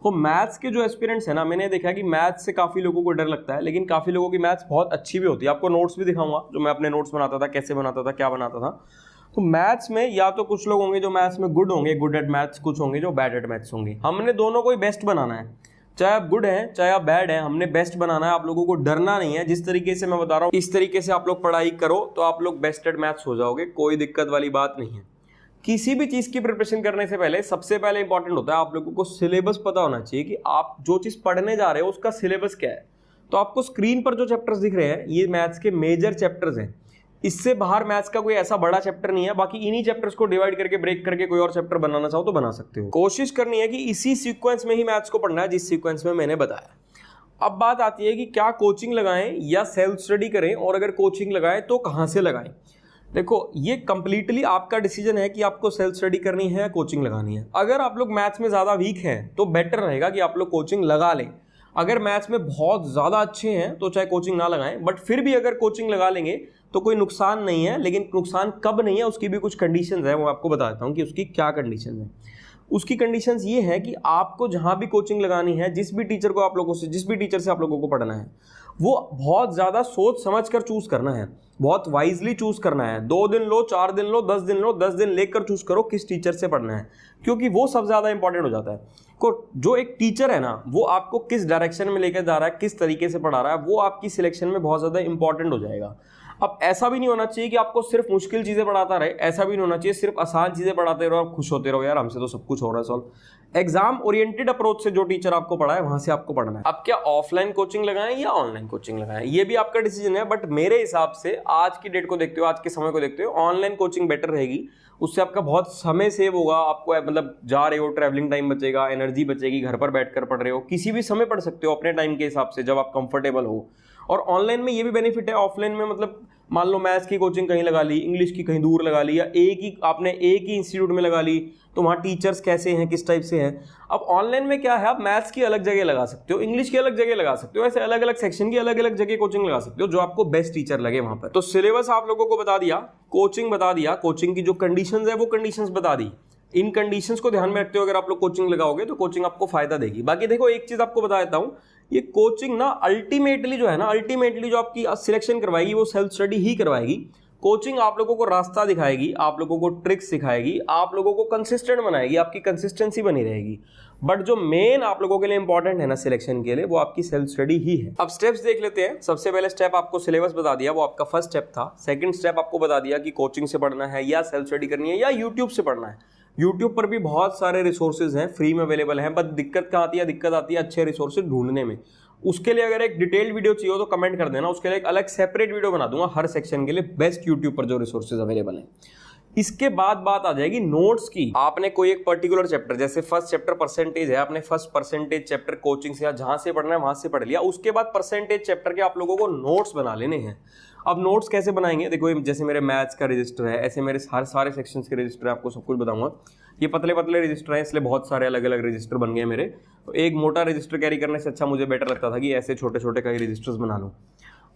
तो मैथ्स के जो एस्पिरेंट्स है ना, मैंने देखा कि मैथ्स से काफी लोगों को डर लगता है, लेकिन काफी लोगों की मैथ्स बहुत अच्छी भी होती है। आपको नोट्स भी दिखाऊंगा जो मैं अपने नोट्स बनाता था, कैसे बनाता था, क्या बनाता था। तो मैथ्स में या तो कुछ लोग होंगे जो मैथ्स में गुड होंगे, गुड एट मैथ्स, कुछ होंगे जो बैड एट मैथ्स होंगे। हमने दोनों को ही बेस्ट बनाना है, चाहे आप गुड हैं चाहे आप बैड हैं, हमने बेस्ट बनाना है। आप लोगों को डरना नहीं है। जिस तरीके से मैं बता रहा हूँ इस तरीके से आप लोग पढ़ाई करो तो आप लोग बेस्ट एट मैथ्स हो जाओगे, कोई दिक्कत वाली बात नहीं है। किसी भी चीज की प्रिपरेशन करने से पहले सबसे पहले इंपॉर्टेंट होता है आप लोगों को सिलेबस पता होना चाहिए कि आप जो चीज पढ़ने जा रहे हो उसका सिलेबस क्या है। तो आपको स्क्रीन पर जो चैप्टर्स दिख रहे हैं ये मैथ्स के मेजर चैप्टर्स हैं। इससे बाहर मैथ्स का कोई ऐसा बड़ा चैप्टर नहीं है। बाकी इन्हीं चैप्टर्स को डिवाइड करके, ब्रेक करके कोई और चैप्टर बनाना चाहो तो बना सकते हो। कोशिश करनी है कि इसी सीक्वेंस में ही मैथ्स को पढ़ना है जिस सीक्वेंस में मैंने बताया। अब बात आती है कि क्या कोचिंग लगाएं या सेल्फ स्टडी करें, और अगर कोचिंग लगाएं तो कहां से लगाएं। देखो ये कंप्लीटली आपका डिसीजन है कि आपको सेल्फ स्टडी करनी है या कोचिंग लगानी है। अगर आप लोग मैथ्स में ज्यादा वीक हैं तो बेटर रहेगा कि आप लोग कोचिंग लगा लें। अगर मैथ्स में बहुत ज्यादा अच्छे हैं तो चाहे कोचिंग ना लगाएं, बट फिर भी अगर कोचिंग लगा लेंगे तो कोई नुकसान नहीं है। लेकिन नुकसान कब नहीं है उसकी भी कुछ कंडीशंस है, वो आपको बता देता हूं कि उसकी क्या कंडीशंस है। उसकी कंडीशंस ये है कि आपको जहां भी कोचिंग लगानी है, जिस भी टीचर से आप लोगों को पढ़ना है, वो बहुत ज्यादा सोच समझ कर चूज करना है, बहुत वाइजली चूज करना है। 2 दिन लो, 4 दिन लो, 10 दिन लो, 10 दिन लेकर चूज करो किस टीचर से पढ़ना है, क्योंकि वो सब ज्यादा इंपॉर्टेंट हो जाता है। जो एक टीचर है ना, वो आपको किस डायरेक्शन में लेकर जा रहा है, किस तरीके से पढ़ा रहा है, वो आपकी सिलेक्शन में बहुत ज्यादा इंपॉर्टेंट हो जाएगा। अब ऐसा भी नहीं होना चाहिए कि आपको सिर्फ मुश्किल चीजें पढ़ाता रहे, ऐसा भी नहीं होना चाहिए सिर्फ आसान चीजें पढ़ाते रहो और खुश होते रहो, यार हमसे तो सब कुछ हो रहा है सॉल्व। एग्जाम ओरिएंटेड अप्रोच से जो टीचर आपको पढ़ाए वहां से आपको पढ़ना है। अब क्या ऑफलाइन कोचिंग लगाएं या ऑनलाइन कोचिंग लगाएं, ये भी आपका डिसीजन है। बट मेरे हिसाब से आज की डेट को देखते हो, आज के समय को देखते हो, ऑनलाइन कोचिंग बेटर रहेगी। उससे आपका बहुत समय सेव होगा। आपको मतलब जा रहे हो, ट्रैवलिंग टाइम बचेगा, एनर्जी बचेगी, घर पर बैठकर पढ़ रहे हो, किसी भी समय पढ़ सकते हो अपने टाइम के हिसाब से जब आप कंफर्टेबल हो। और ऑनलाइन में ये भी बेनिफिट है, ऑफलाइन में मतलब मान लो मैथ्स की कोचिंग कहीं लगा ली, इंग्लिश की कहीं दूर लगा ली, या आपने एक ही इंस्टीट्यूट में लगा ली, तो वहाँ टीचर्स कैसे हैं, किस टाइप से हैं। अब ऑनलाइन में क्या है, आप मैथ्स की अलग जगह लगा सकते हो, इंग्लिश की अलग जगह लगा सकते हो, ऐसे अलग अलग सेक्शन की अलग अलग जगह कोचिंग लगा सकते हो जो आपको बेस्ट टीचर लगे वहां पर। तो सिलेबस आप लोगों को बता दिया, कोचिंग बता दिया, कोचिंग की जो कंडीशंस है वो कंडीशंस बता दी। इन कंडीशंस को ध्यान में रखते हो अगर आप लोग कोचिंग लगाओगे तो कोचिंग आपको फायदा देगी। बाकी देखो एक चीज आपको बता देता हूं, ये कोचिंग ना अल्टीमेटली जो आपकी सिलेक्शन करवाएगी वो सेल्फ स्टडी ही करवाएगी। कोचिंग आप लोगों को रास्ता दिखाएगी, आप लोगों को ट्रिक्स सिखाएगी, आप लोगों को कंसिस्टेंट बनाएगी, आपकी कंसिस्टेंसी बनी रहेगी। बट जो मेन आप लोगों के लिए इंपॉर्टेंट है ना सिलेक्शन के लिए, वो आपकी सेल्फ स्टडी ही है। अब स्टेप्स देख लेते हैं। सबसे पहले स्टेप आपको सिलेबस बता दिया, वो आपका फर्स्ट स्टेप था। सेकंड स्टेप आपको बता दिया कि कोचिंग से पढ़ना है या सेल्फ स्टडी करनी है या यूट्यूब से पढ़ना है। यूट्यूब पर भी बहुत सारे रिसोर्सेज हैं, फ्री में अवेलेबल हैं, बट दिक्कत कहाँ आती है? दिक्कत आती है अच्छे रिसोर्सेज ढूंढने में। उसके लिए अगर एक डिटेल्ड वीडियो चाहिए हो तो कमेंट कर देना, उसके लिए एक अलग सेपरेट वीडियो बना दूंगा हर सेक्शन के लिए, बेस्ट यूट्यूब पर जो रिसोर्सेज अवेलेबल हैं। इसके बाद बात आ जाएगी नोट्स की। आपने कोई एक पर्टिकुलर चैप्टर, जैसे फर्स्ट चैप्टर परसेंटेज है, आपने फर्स्ट परसेंटेज चैप्टर कोचिंग से या जहां से पढ़ना है वहां से पढ़ लिया। उसके बाद परसेंटेज चैप्टर के आप लोगों को नोट्स बना लेने हैं। अब नोट्स कैसे बनाएंगे? देखो, जैसे मेरे मैथ्स का रजिस्टर है, ऐसे मेरे सारे सेक्शंस के रजिस्टर है, आपको सब कुछ बताऊंगा। ये पतले पतले रजिस्टर हैं, इसलिए बहुत सारे अलग अलग रजिस्टर बन गए मेरे। तो एक मोटा रजिस्टर कैरी करने से अच्छा मुझे बेटर लगता था कि ऐसे छोटे छोटे कई रजिस्टर्स बना लूँ।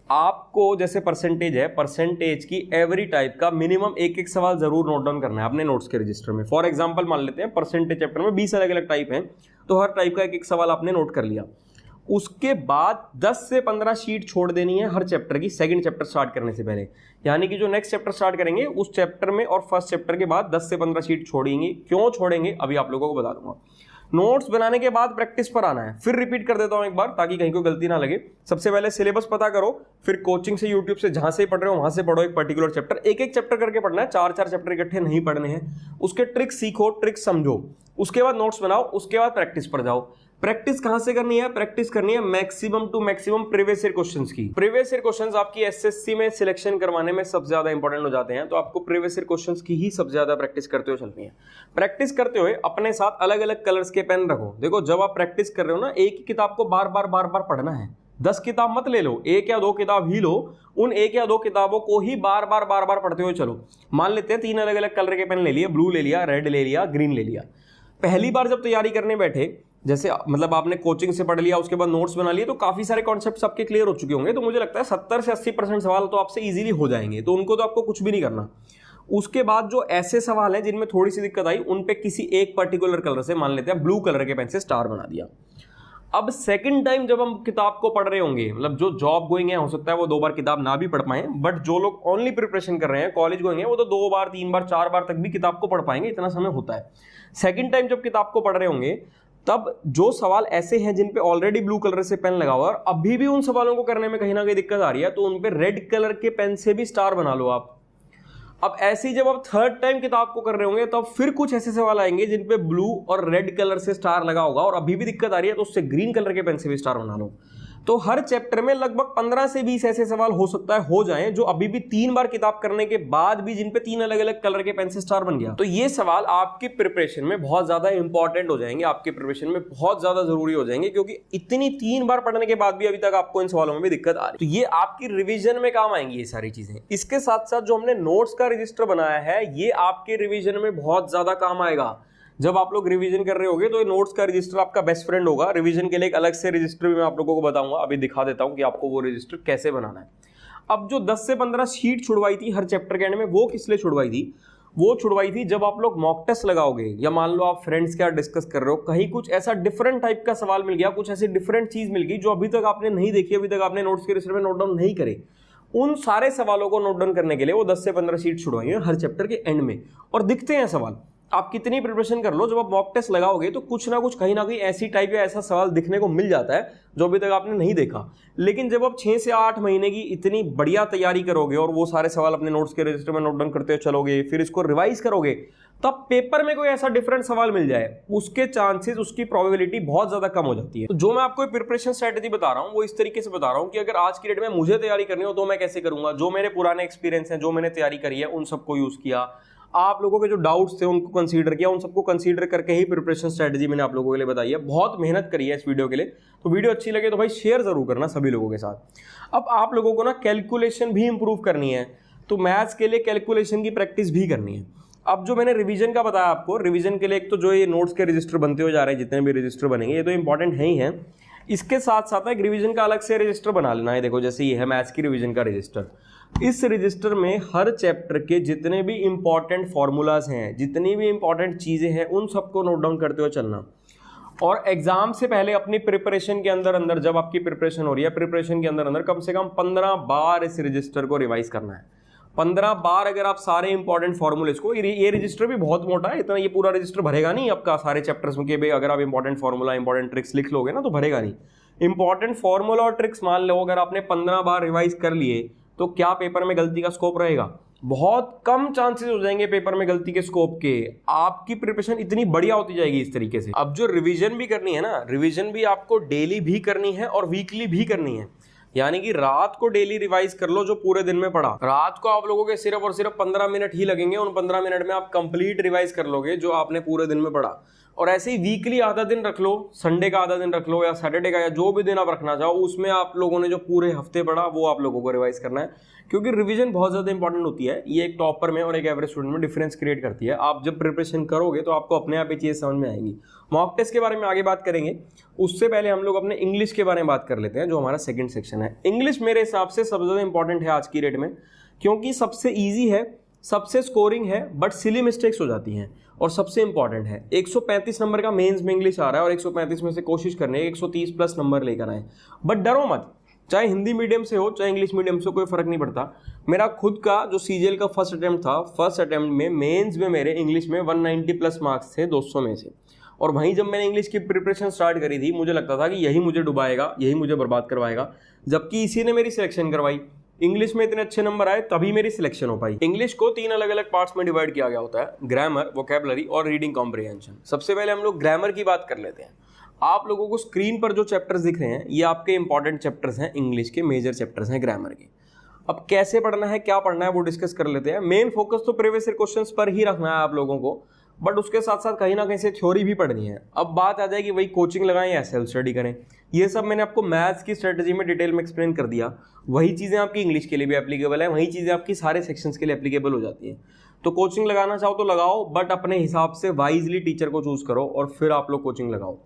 आपको जैसे परसेंटेज है, परसेंटेज की एवरी टाइप का मिनिमम एक एक सवाल जरूर नोट डाउन करना है अपने नोट्स के रजिस्टर में। फॉर एग्जांपल मान लेते हैं परसेंटेज चैप्टर में 20 अलग अलग टाइप हैं, तो हर टाइप का एक एक सवाल आपने नोट कर लिया। उसके बाद 10 से 15 शीट छोड़ देनी है हर चैप्टर की, सेकंड चैप्टर स्टार्ट करने से पहले। यानी कि जो नेक्स्ट चैप्टर स्टार्ट करेंगे उस चैप्टर में और फर्स्ट चैप्टर के बाद 10 से 15 शीट छोड़ेंगे। क्यों छोड़ेंगे अभी आप लोगों को बता दूंगा। नोट्स बनाने के बाद प्रैक्टिस पर आना है। फिर रिपीट कर देता हूं एक बार ताकि कहीं को गलती ना लगे। सबसे पहले सिलेबस पता करो, फिर कोचिंग से, यूट्यूब से, जहां से पढ़ रहे हो वहां से पढ़ो एक पर्टिकुलर चैप्टर। एक एक चैप्टर करके पढ़ना है, 4-4 चैप्टर इकट्ठे नहीं पढ़ने हैं। उसके ट्रिक्स सीखो, ट्रिक्स समझो, उसके बाद नोट्स बनाओ, उसके बाद प्रैक्टिस पर जाओ। प्रैक्टिस कहां से करनी है? प्रैक्टिस करनी है maximum to maximum previous year questions की। प्रीवियस ईयर क्वेश्चंस आपकी एसएससी में सिलेक्शन करवाने में सबसे ज्यादा इंपॉर्टेंट हो जाते हैं, तो आपको प्रीवियस ईयर क्वेश्चंस की ही सबसे ज्यादा प्रैक्टिस करते हुए चलनी है। प्रैक्टिस करते हुए अपने साथ अलग अलग कलर्स के पेन रखो। देखो, जब आप प्रैक्टिस कर रहे हो ना, एक ही किताब को बार बार पढ़ना है। 10 किताब मत ले लो, 1 या 2 किताब ही लो। उन 1 या 2 किताबों को ही बार बार पढ़ते हुए चलो। मान लेते हैं 3 अलग अलग कलर के पेन ले लिए, ब्लू ले लिया, रेड ले लिया, ग्रीन ले लिया। पहली बार जब तैयारी करने बैठे, जैसे मतलब आपने कोचिंग से पढ़ लिया, उसके बाद नोट्स बना लिए, तो काफी सारे कॉन्सेप्ट्स आपके क्लियर हो चुके होंगे। तो मुझे लगता है 70 से 80% सवाल तो आपसे इजीली हो जाएंगे, तो उनको तो आपको कुछ भी नहीं करना। उसके बाद जो ऐसे सवाल हैं जिनमें थोड़ी सी दिक्कत आई, उन पे किसी एक पर्टिकुलर कलर से, मान लेते हैं ब्लू कलर के पेन से स्टार बना दिया। अब सेकंड टाइम जब हम किताब को पढ़ रहे होंगे, मतलब जो जॉब गोइंग है, हो सकता है वो 2 बार किताब ना भी पढ़ पाए, बट जो लोग ओनली प्रिपरेशन कर रहे हैं, कॉलेज गोइंग है, वो तो 2 बार, 3 बार, 4 बार तक भी किताब को पढ़ पाएंगे, इतना समय होता है। सेकंड टाइम जब किताब को पढ़ रहे होंगे, तब जो सवाल ऐसे हैं जिन पे ऑलरेडी ब्लू कलर से पेन लगा हुआ है और अभी भी उन सवालों को करने में कहीं ना कहीं दिक्कत आ रही है, तो उन पे रेड कलर के पेन से भी स्टार बना लो आप। अब ऐसे ही जब आप थर्ड टाइम किताब को कर रहे होंगे, तब फिर कुछ ऐसे सवाल आएंगे जिन पे ब्लू और रेड कलर से स्टार लगा होगा और अभी भी दिक्कत आ रही है, तो उससे ग्रीन कलर के पेन से भी स्टार बना लो। तो हर चैप्टर में लगभग 15 से 20 ऐसे सवाल हो सकता है हो जाएं जो अभी भी 3 बार किताब करने के बाद भी जिन पे 3 अलग अलग कलर के पेन से स्टार बन गया। तो ये सवाल आपकी प्रिपरेशन में बहुत ज्यादा इंपॉर्टेंट हो जाएंगे, आपके प्रिपरेशन में बहुत ज्यादा जरूरी हो जाएंगे, क्योंकि इतनी 3 बार पढ़ने के बाद भी अभी तक आपको इन सवालों में भी दिक्कत आ रही है। तो ये आपकी रिविजन में काम आएंगी ये सारी चीजें। इसके साथ साथ जो हमने नोट्स का रजिस्टर बनाया है, ये आपके रिविजन में बहुत ज्यादा काम आएगा। जब आप लोग रिवीजन कर रहे होगे तो ये नोट्स का रजिस्टर आपका बेस्ट फ्रेंड होगा। रिवीजन के लिए एक अलग से रजिस्टर भी मैं आप लोगों को बताऊंगा, अभी दिखा देता हूं कि आपको वो रजिस्टर कैसे बनाना है। अब जो 10 से 15 शीट छुड़वाई थी हर चैप्टर के एंड में, वो किस लिए छुड़वाई थी? वो छुड़वाई थी जब आप लोग मॉक टेस्ट लगाओगे, या मान लो आप फ्रेंड्स के साथ डिस्कस कर रहे हो, कहीं कुछ ऐसा डिफरेंट टाइप का सवाल मिल गया, कुछ ऐसी डिफरेंट चीज मिल गई जो अभी तक आपने नहीं देखी, अभी तक आपने नोट्स के रजिस्टर में नोट डाउन नहीं करे। उन सारे सवालों को नोट डाउन करने के लिए वो 10 से 15 शीट छुड़वाई है हर चैप्टर के एंड में। और दिखते हैं सवाल, आप कितनी प्रिपरेशन कर लो, जब आप मॉक टेस्ट लगाओगे तो कुछ ना कुछ कहीं ना कहीं ऐसी टाइप या ऐसा सवाल दिखने को मिल जाता है जो अभी तक आपने नहीं देखा। लेकिन जब आप 6 से 8 महीने की इतनी बढ़िया तैयारी करोगे और वो सारे सवाल अपने नोट्स के रजिस्टर में नोट डाउन करते चलोगे, फिर इसको रिवाइज करोगे, तब पेपर में कोई ऐसा डिफरेंट सवाल मिल जाए, उसके चांसेस, उसकी प्रोबेबिलिटी बहुत ज्यादा कम हो जाती है। तो जो मैं आपको प्रिपरेशन स्ट्रेटेजी बता रहा हूँ वो इस तरीके से बता रहा हूँ कि अगर आज की डेट में मुझे तैयारी करनी हो तो मैं कैसे करूंगा। जो मेरे पुराने एक्सपीरियंस हैं, जो मैंने तैयारी करी है, उन सबको यूज किया। आप लोगों के जो डाउट्स थे उनको कंसीडर किया, उन सबको कंसीडर करके ही प्रिपरेशन स्ट्रेटजी मैंने आप लोगों के लिए बताई है। बहुत मेहनत करी है इस वीडियो के लिए, तो वीडियो अच्छी लगे तो भाई शेयर जरूर करना सभी लोगों के साथ। अब आप लोगों को ना कैलकुलेशन भी इंप्रूव करनी है, तो मैथ्स के लिए कैलकुलेशन की प्रैक्टिस भी करनी है। अब जो मैंने रिवीजन का बताया आपको, रिवीजन के लिए एक तो जो ये नोट्स के रजिस्टर बनते हो जा रहे हैं, जितने भी रजिस्टर बनेंगे ये तो इंपॉर्टेंट है ही है। इसके साथ साथ एक रिवीजन का अलग से रजिस्टर बना लेना है। देखो जैसे ये है मैथ्स की रिवीजन का रजिस्टर, इस रजिस्टर में हर चैप्टर के जितने भी इंपॉर्टेंट फॉर्मूलाज हैं, जितनी भी इंपॉर्टेंट चीजें हैं, उन सबको नोट डाउन करते हुए चलना। और एग्जाम से पहले अपनी प्रिपरेशन के अंदर जब आपकी प्रिपरेशन हो रही है, प्रिपरेशन के अंदर कम से कम 15 बार इस रजिस्टर को रिवाइज करना है। 15 बार अगर आप सारे इंपॉर्टेंट फॉर्मूलेज को, ये रजिस्टर भी बहुत मोटा है, इतना ये पूरा रजिस्टर भरेगा नहीं आपका सारे चैप्टर्स में, कि भाई अगर आप इंपॉर्टेंट फॉर्मूला, इंपॉर्टेंट ट्रिक्स लिख लोगे ना तो भरेगा नहीं। इंपॉर्टेंट फॉर्मूला और ट्रिक्स मान लो अगर आपने 15 बार रिवाइज कर लिए तो क्या पेपर में गलती का स्कोप रहेगा? बहुत कम चांसेस हो जाएंगे पेपर में गलती के स्कोप के। आपकी प्रिपरेशन इतनी बढ़िया होती जाएगी इस तरीके से। अब जो रिवीजन भी करनी है ना, रिवीजन भी आपको डेली भी करनी है और वीकली भी करनी है। यानी कि रात को डेली रिवाइज कर लो जो पूरे दिन में पढ़ा। रात को आप लोगों के सिर्फ और सिर्फ 15 मिनट ही लगेंगे, उन 15 मिनट में आप कंप्लीट रिवाइज कर लोगे जो आपने पूरे दिन में पढ़ा। और ऐसे ही वीकली आधा दिन रख लो, संडे का आधा दिन रख लो या सैटरडे का, या जो भी दिन आप रखना चाहो, उसमें आप लोगों ने जो पूरे हफ्ते पढ़ा वो आप लोगों को रिवाइज करना है। क्योंकि रिवीजन बहुत ज्यादा इंपॉर्टेंट होती है। ये एक टॉपर में और एक एवरेज स्टूडेंट में डिफरेंस क्रिएट करती है। आप जब प्रिपरेशन करोगे तो आपको अपने आप ये चीजें समझ में आएंगी। मॉक टेस्ट के बारे में आगे बात करेंगे, उससे पहले हम लोग अपने इंग्लिश के बारे में बात कर लेते हैं, जो हमारा सेकंड सेक्शन है। इंग्लिश मेरे हिसाब से सबसे ज्यादा इंपॉर्टेंट है आज की डेट में, क्योंकि सबसे ईजी है, सबसे स्कोरिंग है, बट सिली मिस्टेक्स हो जाती हैं, और सबसे इंपॉर्टेंट है। 135 नंबर का मेंस में इंग्लिश आ रहा है और 135 में से कोशिश करनी है 130 प्लस नंबर लेकर आए। बट डरो मत, चाहे हिंदी मीडियम से हो चाहे इंग्लिश मीडियम से, कोई फर्क नहीं पड़ता। मेरा खुद का जो सीजीएल का फर्स्ट अटेम्प्ट था, फर्स्ट अटेम्प्ट में मेंस में मेरे इंग्लिश में 190 प्लस मार्क्स थे 200 में से। और वहीं जब मैंने इंग्लिश की प्रिपरेशन स्टार्ट करी थी, मुझे लगता था कि यही मुझे डुबाएगा, यही मुझे बर्बाद करवाएगा, जबकि इसी ने मेरी सिलेक्शन करवाई। इंग्लिश में इतने अच्छे नंबर आए तभी मेरी सिलेक्शन हो पाई। इंग्लिश को 3 अलग अलग पार्ट्स में डिवाइड किया गया होता है, ग्रामर, वोकैबुलरी और रीडिंग कॉम्प्रिहेंशन। सबसे पहले हम लोग ग्रामर की बात कर लेते हैं। आप लोगों को स्क्रीन पर जो चैप्टर्स दिख रहे हैं ये आपके इंपॉर्टेंट चैप्टर्स हैं, इंग्लिश के मेजर चैप्टर्स हैं ग्रामर के। अब कैसे पढ़ना है, क्या पढ़ना है, वो डिस्कस कर लेते हैं। मेन फोकस तो प्रीवियस ईयर क्वेश्चंस पर ही रखना है आप लोगों को, बट उसके साथ साथ कहीं ना कहीं से थ्योरी भी पढ़नी है। अब बात आ जाएगी वही कोचिंग लगाएं या सेल्फ स्टडी करें, ये सब मैंने आपको मैथ्स की स्ट्रेटजी में डिटेल में एक्सप्लेन कर दिया। वही चीज़ें आपकी इंग्लिश के लिए भी एप्लीकेबल है, वही चीज़ें आपकी सारे सेक्शंस के लिए एप्लीकेबल हो जाती हैं। तो कोचिंग लगाना चाहो तो लगाओ, बट अपने हिसाब से वाइजली टीचर को चूज करो और फिर आप लोग कोचिंग लगाओ।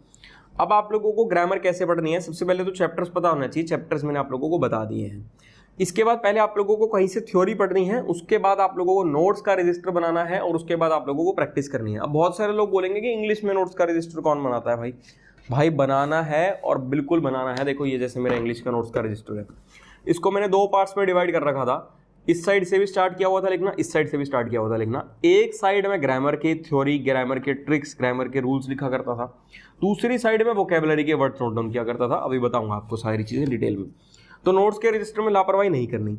अब आप लोगों को ग्रामर कैसे पढ़नी है, सबसे पहले तो चैप्टर्स पता होना चाहिए। चैप्टर्स मैंने आप लोगों को बता दिए हैं। इसके बाद पहले आप लोगों को कहीं से थ्योरी पढ़नी है, उसके बाद आप लोगों को नोट्स का रजिस्टर बनाना है और उसके बाद आप लोगों को प्रैक्टिस करनी है। अब बहुत सारे लोग बोलेंगे कि इंग्लिश में नोट्स का रजिस्टर कौन बनाता है? भाई बनाना है, और बिल्कुल बनाना है। देखो ये जैसे मेरा इंग्लिश का नोट्स का रजिस्टर है, इसको मैंने 2 पार्ट्स में डिवाइड कर रखा था। इस साइड से भी स्टार्ट किया हुआ था लिखना, इस साइड से भी स्टार्ट किया हुआ था लिखना। एक साइड में ग्रामर के थ्योरी, ग्रामर के ट्रिक्स, ग्रामर के रूल्स लिखा करता था, दूसरी साइड में वोकैबुलरी के वर्ड्स नोट डाउन किया करता था। अभी बताऊंगा आपको सारी चीजें डिटेल में। तो नोट्स के रजिस्टर में लापरवाही नहीं करनी।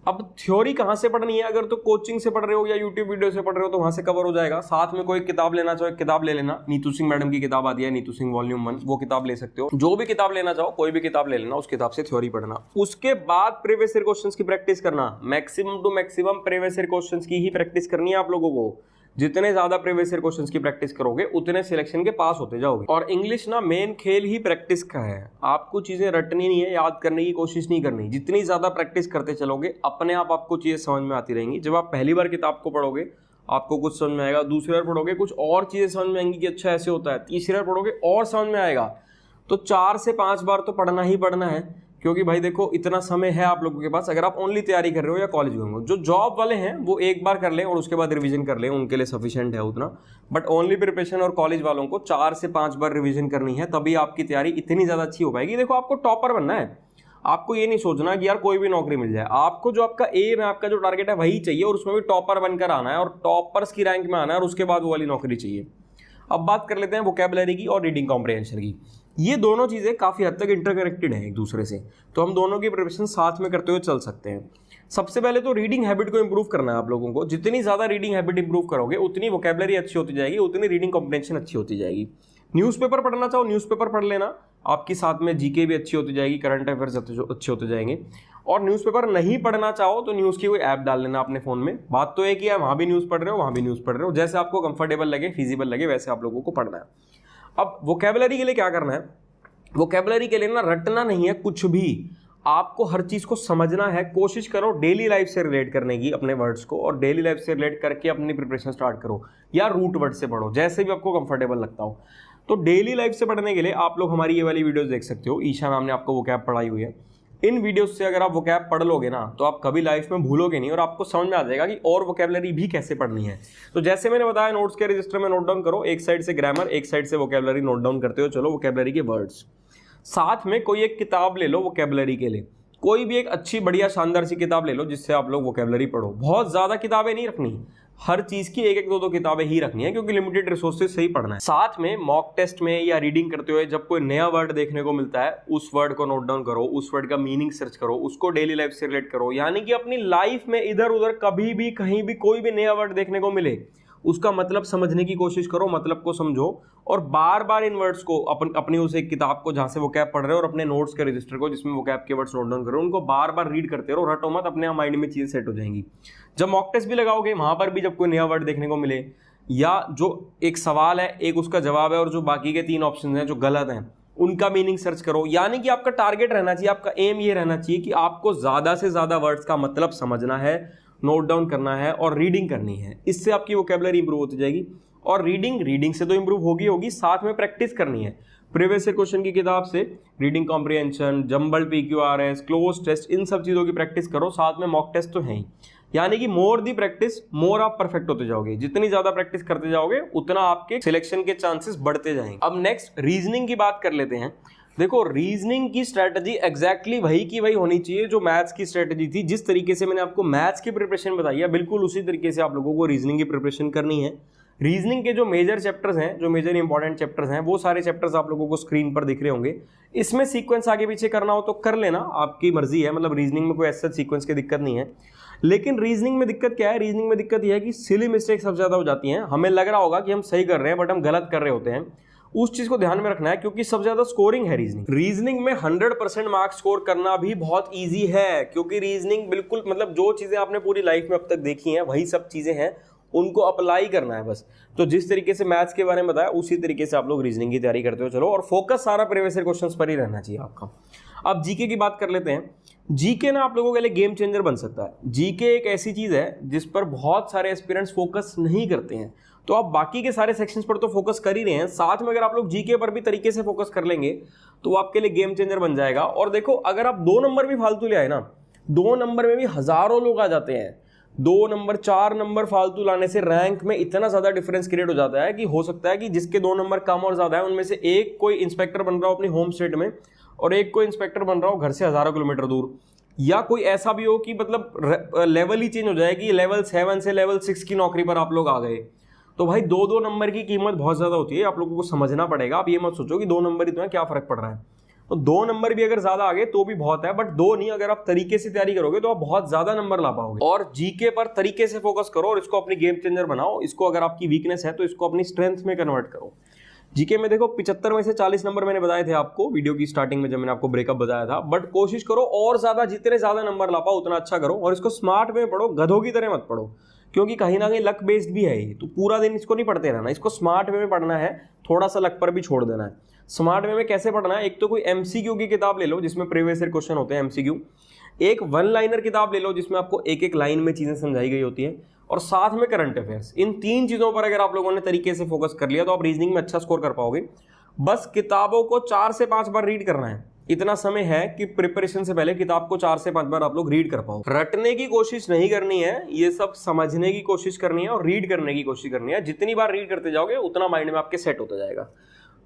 अब थ्योरी कहाँ से पढ़नी है? अगर तो कोचिंग से पढ़ रहे हो या यूट्यूब वीडियो से पढ़ रहे हो तो वहां से कवर हो जाएगा। साथ में कोई किताब लेना चाहो, किताब ले लेना। नीतू सिंह मैडम की किताब आती है, नीतू सिंह वॉल्यूम 1, वो किताब ले सकते हो। जो भी किताब लेना चाहो, कोई भी किताब ले लेना, उस किताब से थ्योरी पढ़ना। उसके बाद प्रीवियस ईयर क्वेश्चंस की प्रैक्टिस करना। Maximum to maximum previous year questions की ही प्रैक्टिस करनी है आप लोगों को। जितने ज्यादा प्रीवियस ईयर क्वेश्चंस की प्रैक्टिस करोगे उतने सिलेक्शन के पास होते जाओगे। और इंग्लिश ना मेन खेल ही प्रैक्टिस का है। आपको चीजें रटनी नहीं है, याद करने की कोशिश नहीं करनी। जितनी ज्यादा प्रैक्टिस करते चलोगे अपने आप आपको चीजें समझ में आती रहेंगी। जब आप पहली बार किताब को पढ़ोगे आपको कुछ समझ में आएगा, दूसरी बार पढ़ोगे कुछ और चीजें समझ में आएंगी कि अच्छा ऐसे होता है, तीसरी बार पढ़ोगे और समझ में आएगा। तो 4 से 5 बार तो पढ़ना ही पढ़ना है, क्योंकि भाई देखो इतना समय है आप लोगों के पास। अगर आप ओनली तैयारी कर रहे हो या कॉलेज में हो, जो जॉब वाले हैं वो एक बार कर लें और उसके बाद रिवीजन कर लें, उनके लिए सफिशिएंट है उतना। बट ओनली प्रिपरेशन और कॉलेज वालों को 4 से 5 बार रिवीजन करनी है, तभी आपकी तैयारी इतनी ज्यादा अच्छी हो पाएगी। देखो आपको टॉपर बनना है, आपको ये नहीं सोचना कि यार कोई भी नौकरी मिल जाए। आपको जो आपका एम है, आपका जो टारगेट है वही चाहिए, और उसमें भी टॉपर बनकर आना है और टॉपर्स की रैंक में आना है, और उसके बाद वो वाली नौकरी चाहिए। अब बात कर लेते हैं वोकैबुलरी की और रीडिंग कॉम्प्रिहेंशन की। ये दोनों चीजें काफी हद तक इंटरकनेक्टेड हैं एक दूसरे से, तो हम दोनों की प्रिपरेशन साथ में करते हुए चल सकते हैं। सबसे पहले तो रीडिंग हैबिट को इंप्रूव करना है आप लोगों को। जितनी ज्यादा रीडिंग हैबिट इंप्रूव करोगे उतनी वोकैबुलरी अच्छी होती जाएगी, उतनी रीडिंग कॉम्प्रिहेंशन अच्छी होती जाएगी। न्यूज़पेपर पढ़ना चाहो न्यूज़पेपर पढ़ लेना, आपकी साथ में जीके भी अच्छी होती जाएगी, करंट अफेयर्स अच्छे होते जाएंगे। और न्यूज़पेपर नहीं पढ़ना चाहो तो न्यूज़ की कोई ऐप डाल लेना अपने फोन में। बात तो एक ही है, वहां भी न्यूज़ पढ़ रहे हो वहां भी न्यूज़ पढ़ रहे हो, जैसे आपको कंफर्टेबल लगे, फिजिबल लगे, वैसे आप लोगों को पढ़ना है। अब वोकैबुलरी के लिए क्या करना है? वोकैबुलरी के लिए ना रटना नहीं है कुछ भी, आपको हर चीज को समझना है। कोशिश करो डेली लाइफ से रिलेट करने की अपने वर्ड्स को, और डेली लाइफ से रिलेट करके अपनी प्रिपरेशन स्टार्ट करो, या रूट वर्ड से पढ़ो, जैसे भी आपको कंफर्टेबल लगता हो। तो डेली लाइफ से पढ़ने के लिए आप लोग हमारी ये वाली वीडियोस देख सकते हो। ईशा मैम ने आपको वोकैब पढ़ाई हुई है। इन वीडियोस से अगर आप वोकैब पढ़ लोगे ना तो आप कभी लाइफ में भूलोगे नहीं, और आपको समझ में आ जाएगा कि और वोकैबुलरी भी कैसे पढ़नी है। तो जैसे मैंने बताया, नोट्स के रजिस्टर में नोट डाउन करो, एक साइड से ग्रामर, एक साइड से वोकैबुलरी नोट डाउन करते हो चलो, वोकैबुलरी के वर्ड्स। साथ में कोई एक किताब ले लो वोकैबुलरी के लिए, कोई भी एक अच्छी बढ़िया शानदार सी किताब ले लो जिससे आप लोग वोकैबुलरी पढ़ो। बहुत ज्यादा किताबें नहीं रखनी, हर चीज की एक एक दो किताबें ही रखनी है, क्योंकि लिमिटेड रिसोर्सेज से ही पढ़ना है। साथ में मॉक टेस्ट में या रीडिंग करते हुए जब कोई नया वर्ड देखने को मिलता है, उस वर्ड को नोट डाउन करो, उस वर्ड का मीनिंग सर्च करो, उसको डेली लाइफ से रिलेट करो। यानी कि अपनी लाइफ में इधर उधर कभी भी कहीं भी कोई भी नया वर्ड देखने को मिले, उसका मतलब समझने की कोशिश करो, मतलब को समझो, और बार बार इन वर्ड्स को अपनी उस एक किताब को जहां से वो कैप पढ़ रहे हो और अपने नोट्स के रजिस्टर को जिसमें वो कैप के वर्ड्स नोट डाउन करो, उनको बार बार रीड करते रहो, रटो मत, अपने माइंड में चीजें सेट हो जाएंगी। जब मॉक टेस्ट भी लगाओगे, वहां पर भी जब कोई नया वर्ड देखने को मिले या जो एक सवाल है एक उसका जवाब है और जो बाकी के 3 ऑप्शन हैं जो गलत हैं उनका मीनिंग सर्च करो। यानी कि आपका टारगेट रहना चाहिए, आपका एम ये रहना चाहिए कि आपको ज्यादा से ज्यादा वर्ड्स का मतलब समझना है, नोट डाउन करना है और रीडिंग करनी है। इससे आपकी वोकैबुलरी इंप्रूव होती जाएगी। और रीडिंग से तो इंप्रूव होगी, साथ में प्रैक्टिस करनी है। प्रीवियस ईयर क्वेश्चन की किताब से reading comprehension, jumble PQRS, cloze test, इन सब चीजों की प्रैक्टिस करो, साथ में मॉक टेस्ट तो है ही। यानी कि मोर दी प्रैक्टिस मोर आप परफेक्ट होते जाओगे। जितनी ज्यादा प्रैक्टिस करते जाओगे उतना आपके सिलेक्शन के चांसेस बढ़ते जाएंगे। अब नेक्स्ट रीजनिंग की बात कर लेते हैं। देखो, रीजनिंग की स्ट्रैटेजी एग्जैक्टली वही की वही होनी चाहिए जो मैथ्स की स्ट्रैटेजी थी। जिस तरीके से मैंने आपको मैथ्स की प्रिपरेशन बताई है, बिल्कुल उसी तरीके से आप लोगों को रीजनिंग की प्रिपरेशन करनी है। रीजनिंग के जो मेजर चैप्टर्स हैं, जो मेजर इंपॉर्टेंट चैप्टर्स हैं, वो सारे चैप्टर्स आप लोगों को स्क्रीन पर दिख रहे होंगे। इसमें सीक्वेंस आगे पीछे करना हो तो कर लेना, आपकी मर्जी है। मतलब रीजनिंग में कोई ऐसा सीक्वेंस की दिक्कत नहीं है। लेकिन रीजनिंग में दिक्कत क्या है? रीजनिंग में दिक्कत यह है कि सिली मिस्टेक सबसे ज्यादा हो जाती हैं। हमें लग रहा होगा कि हम सही कर रहे हैं बट हम गलत कर रहे होते हैं। उस चीज को ध्यान में रखना है, क्योंकि सबसे ज्यादा स्कोरिंग है रीजनिंग में 100% मार्क्स स्कोर करना भी बहुत इजी है, क्योंकि रीजनिंग बिल्कुल मतलब जो चीजें आपने पूरी लाइफ में अब तक देखी हैं वही सब चीजें हैं, उनको अप्लाई करना है बस। तो जिस तरीके से मैथ्स के बारे में बताया उसी तरीके से आप लोग रीजनिंग की तैयारी करते हो चलो, और फोकस सारा प्रीवियस ईयर क्वेश्चंस पर ही रहना चाहिए आपका। अब जीके की बात कर लेते हैं। जीके ना आप लोगों के लिए गेम चेंजर बन सकता है। जीके एक ऐसी चीज है जिस पर बहुत सारे एस्पिरेंट्स फोकस नहीं करते हैं, तो आप बाकी के सारे सेक्शंस पर तो फोकस कर ही रहे हैं, साथ में अगर आप लोग जीके पर भी तरीके से फोकस कर लेंगे तो आपके लिए गेम चेंजर बन जाएगा। और देखो, अगर आप 2 नंबर भी फालतू ले आए ना, 2 नंबर में भी हजारों लोग आ जाते हैं। 2 नंबर 4 नंबर फालतू लाने से रैंक में इतना ज्यादा डिफरेंस क्रिएट हो जाता है कि हो सकता है कि जिसके 2 नंबर कम और ज्यादा है उनमें से एक कोई इंस्पेक्टर बन रहा हो अपनी होम स्टेट में और एक कोई इंस्पेक्टर बन रहा हो घर से हजारों किलोमीटर दूर, या कोई ऐसा भी हो कि मतलब लेवल ही चेंज हो जाए कि लेवल 7 से लेवल 6 की नौकरी पर आप लोग आ गए। तो भाई 2 नंबर की कीमत बहुत ज्यादा होती है, आप लोगों को समझना पड़ेगा। आप ये मत सोचो कि 2 नंबर ही तो है, क्या फर्क पड़ रहा है। तो 2 नंबर भी अगर ज्यादा आ गए तो भी बहुत है, बट 2 नहीं, अगर आप तरीके से तैयारी करोगे तो आप बहुत ज्यादा नंबर ला पाओगे। और जीके पर तरीके से फोकस करो और इसको अपनी गेम चेंजर बनाओ। इसको अगर आपकी वीकनेस है तो इसको अपनी स्ट्रेंथ में कन्वर्ट करो। जीके में देखो 75 में से 40 नंबर मैंने बताए थे आपको वीडियो की स्टार्टिंग में जब मैंने आपको ब्रेकअप बताया था, बट कोशिश करो और ज्यादा, जितने ज्यादा नंबर ला पाओ उतना अच्छा करो। और इसको स्मार्ट में पढ़ो, गधों की तरह मत पढ़ो, क्योंकि कहीं ना कहीं लक बेस्ड भी है ये। तो पूरा दिन इसको नहीं पढ़ते रहना, इसको स्मार्ट वे में पढ़ना है, थोड़ा सा लक पर भी छोड़ देना है। स्मार्ट वे में कैसे पढ़ना है? एक तो कोई एमसीक्यू की किताब ले लो जिसमें प्रीवियस ईयर क्वेश्चन होते हैं एमसीक्यू। एक 1 लाइनर किताब ले लो जिसमें आपको एक एक लाइन में चीजें समझाई गई होती है, और साथ में करंट अफेयर्स। इन 3 चीजों पर अगर आप लोगों ने तरीके से फोकस कर लिया तो आप रीजनिंग में अच्छा स्कोर कर पाओगे। बस किताबों को 4 से 5 बार रीड करना है। इतना समय है कि प्रिपरेशन से पहले किताब को 4 से 5 बार आप लोग रीड कर पाओ। रटने की कोशिश नहीं करनी है, ये सब समझने की कोशिश करनी है और रीड करने की कोशिश करनी है। जितनी बार रीड करते जाओगे उतना माइंड में आपके सेट होता जाएगा।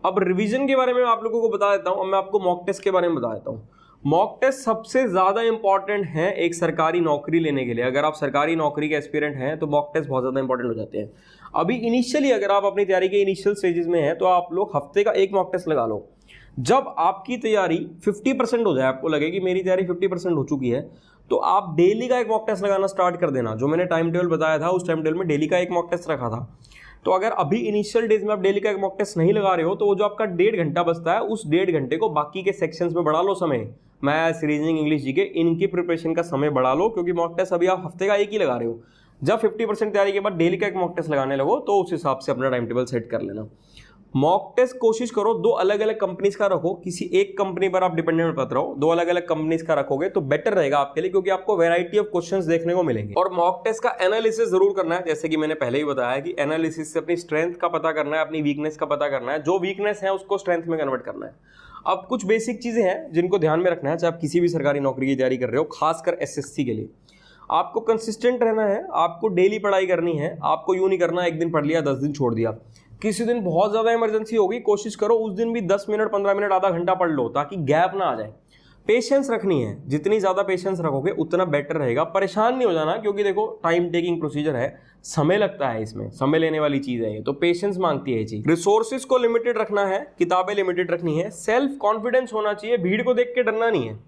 अब रिवीजन के बारे में आप लोगों को बता देता हूं। अब मैं आपको मॉक टेस्ट के बारे में बता देता हूँ। मॉक टेस्ट सबसे ज्यादा इंपॉर्टेंट है एक सरकारी नौकरी लेने के लिए। अगर आप सरकारी नौकरी के एस्पिरेंट हैं तो मॉक टेस्ट बहुत ज्यादा इंपॉर्टेंट हो जाते हैं। अभी इनिशियली अगर आप अपनी तैयारी के इनिशियल स्टेजेस में हैं तो आप लोग हफ्ते का एक मॉक टेस्ट लगा लो। जब आपकी तैयारी 50% हो जाए, आपको लगे कि मेरी तैयारी 50% हो चुकी है, तो आप डेली का एक मॉक टेस्ट लगाना स्टार्ट कर देना। जो मैंने टाइम टेबल बताया था उस टाइम टेबल में डेली का एक मॉक टेस्ट रखा था। तो अगर अभी इनिशियल डेज में आप डेली का एक मॉक टेस्ट नहीं लगा रहे हो तो वो जो आपका 1.5 घंटा बचता है उस 1.5 घंटे को बाकी के सेक्शंस में बढ़ा लो समय। मैथ्स, रीजनिंग, इंग्लिश, जीके, इनकी प्रिपरेशन का समय बढ़ा लो, क्योंकि मॉक टेस्ट अभी आप हफ्ते का एक ही लगा रहे हो। जब 50% तैयारी के बाद डेली का एक मॉक टेस्ट लगाने लगो तो उस हिसाब से अपना टाइम टेबल सेट कर लेना। मॉक टेस्ट कोशिश करो 2 अलग अलग कंपनीज का रखो, किसी एक कंपनी पर आप डिपेंडेंट मत रहो। 2 अलग अलग कंपनीज का रखोगे तो बेटर रहेगा आपके लिए, क्योंकि आपको वैरायटी ऑफ क्वेश्चंस देखने को मिलेंगे। और मॉक टेस्ट का एनालिसिस जरूर करना है, जैसे कि मैंने पहले ही बताया कि एनालिसिस से अपनी स्ट्रेंथ का पता करना है, अपनी वीकनेस का पता करना है। जो वीकनेस है उसको स्ट्रेंथ में कन्वर्ट करना है। अब कुछ बेसिक चीजें हैं जिनको ध्यान में रखना है चाहे आप किसी भी सरकारी नौकरी की तैयारी कर रहे हो, खासकर एसएससी के लिए। आपको कंसिस्टेंट रहना है, आपको डेली पढ़ाई करनी है। आपको यूं नहीं करना एक दिन पढ़ लिया 10 दिन छोड़ दिया। किसी दिन बहुत ज्यादा इमरजेंसी होगी, कोशिश करो उस दिन भी 10 मिनट, 15 मिनट, आधा घंटा पढ़ लो, ताकि गैप ना आ जाए। पेशेंस रखनी है, जितनी ज़्यादा पेशेंस रखोगे उतना बेटर रहेगा। परेशान नहीं हो जाना, क्योंकि देखो टाइम टेकिंग प्रोसीजर है, समय लगता है, इसमें समय लेने वाली चीज़ है ये, तो पेशेंस मांगती है ये चीज़। रिसोर्सेज को लिमिटेड रखना है, किताबें लिमिटेड रखनी है, सेल्फ कॉन्फिडेंस होना चाहिए, भीड़ को देख के डरना नहीं है।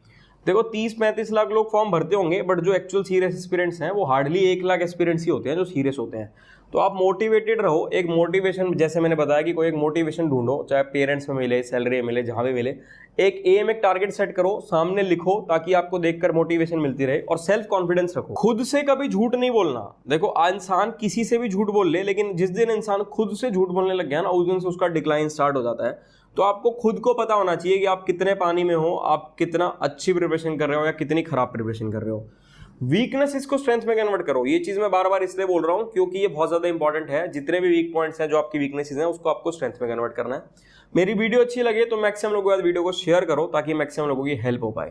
देखो 30-35 लाख लोग फॉर्म भरते होंगे, बट जो एक्चुअल सीरियस एस्पिरेंट्स हैं वो हार्डली 1 लाख एस्पिरेंट्स ही होते हैं जो सीरियस होते हैं। तो आप मोटिवेटेड रहो, एक मोटिवेशन, जैसे मैंने बताया कि कोई एक मोटिवेशन ढूंढो, चाहे पेरेंट्स में मिले, सैलरी मिले, जहां भी मिले, एक एम, एक टारगेट सेट करो, सामने लिखो, ताकि आपको देखकर मोटिवेशन मिलती रहे, और सेल्फ कॉन्फिडेंस रखो। खुद से कभी झूठ नहीं बोलना। देखो इंसान किसी से भी झूठ बोल ले, लेकिन जिस दिन इंसान खुद से झूठ बोलने लग गया ना, उस दिन से उसका डिक्लाइन स्टार्ट हो जाता है। तो आपको खुद को पता होना चाहिए कि आप कितने पानी में हो, आप कितना अच्छी प्रिपरेशन कर रहे हो या कितनी खराब प्रिपरेशन कर रहे हो। वीकनेस इसको स्ट्रेंथ में कन्वर्ट करो। ये चीज मैं बार बार इसलिए बोल रहा हूं क्योंकि ये बहुत ज्यादा इंपॉर्टेंट है। जितने भी वीक पॉइंट्स हैं, जो आपकी वीकनेसेस हैं, उसको आपको स्ट्रेंथ में कन्वर्ट करना है। मेरी वीडियो अच्छी लगे तो मैक्सिमम लोगों के साथ वीडियो को शेयर करो, ताकि मैक्सिमम लोगों की हेल्प हो पाए।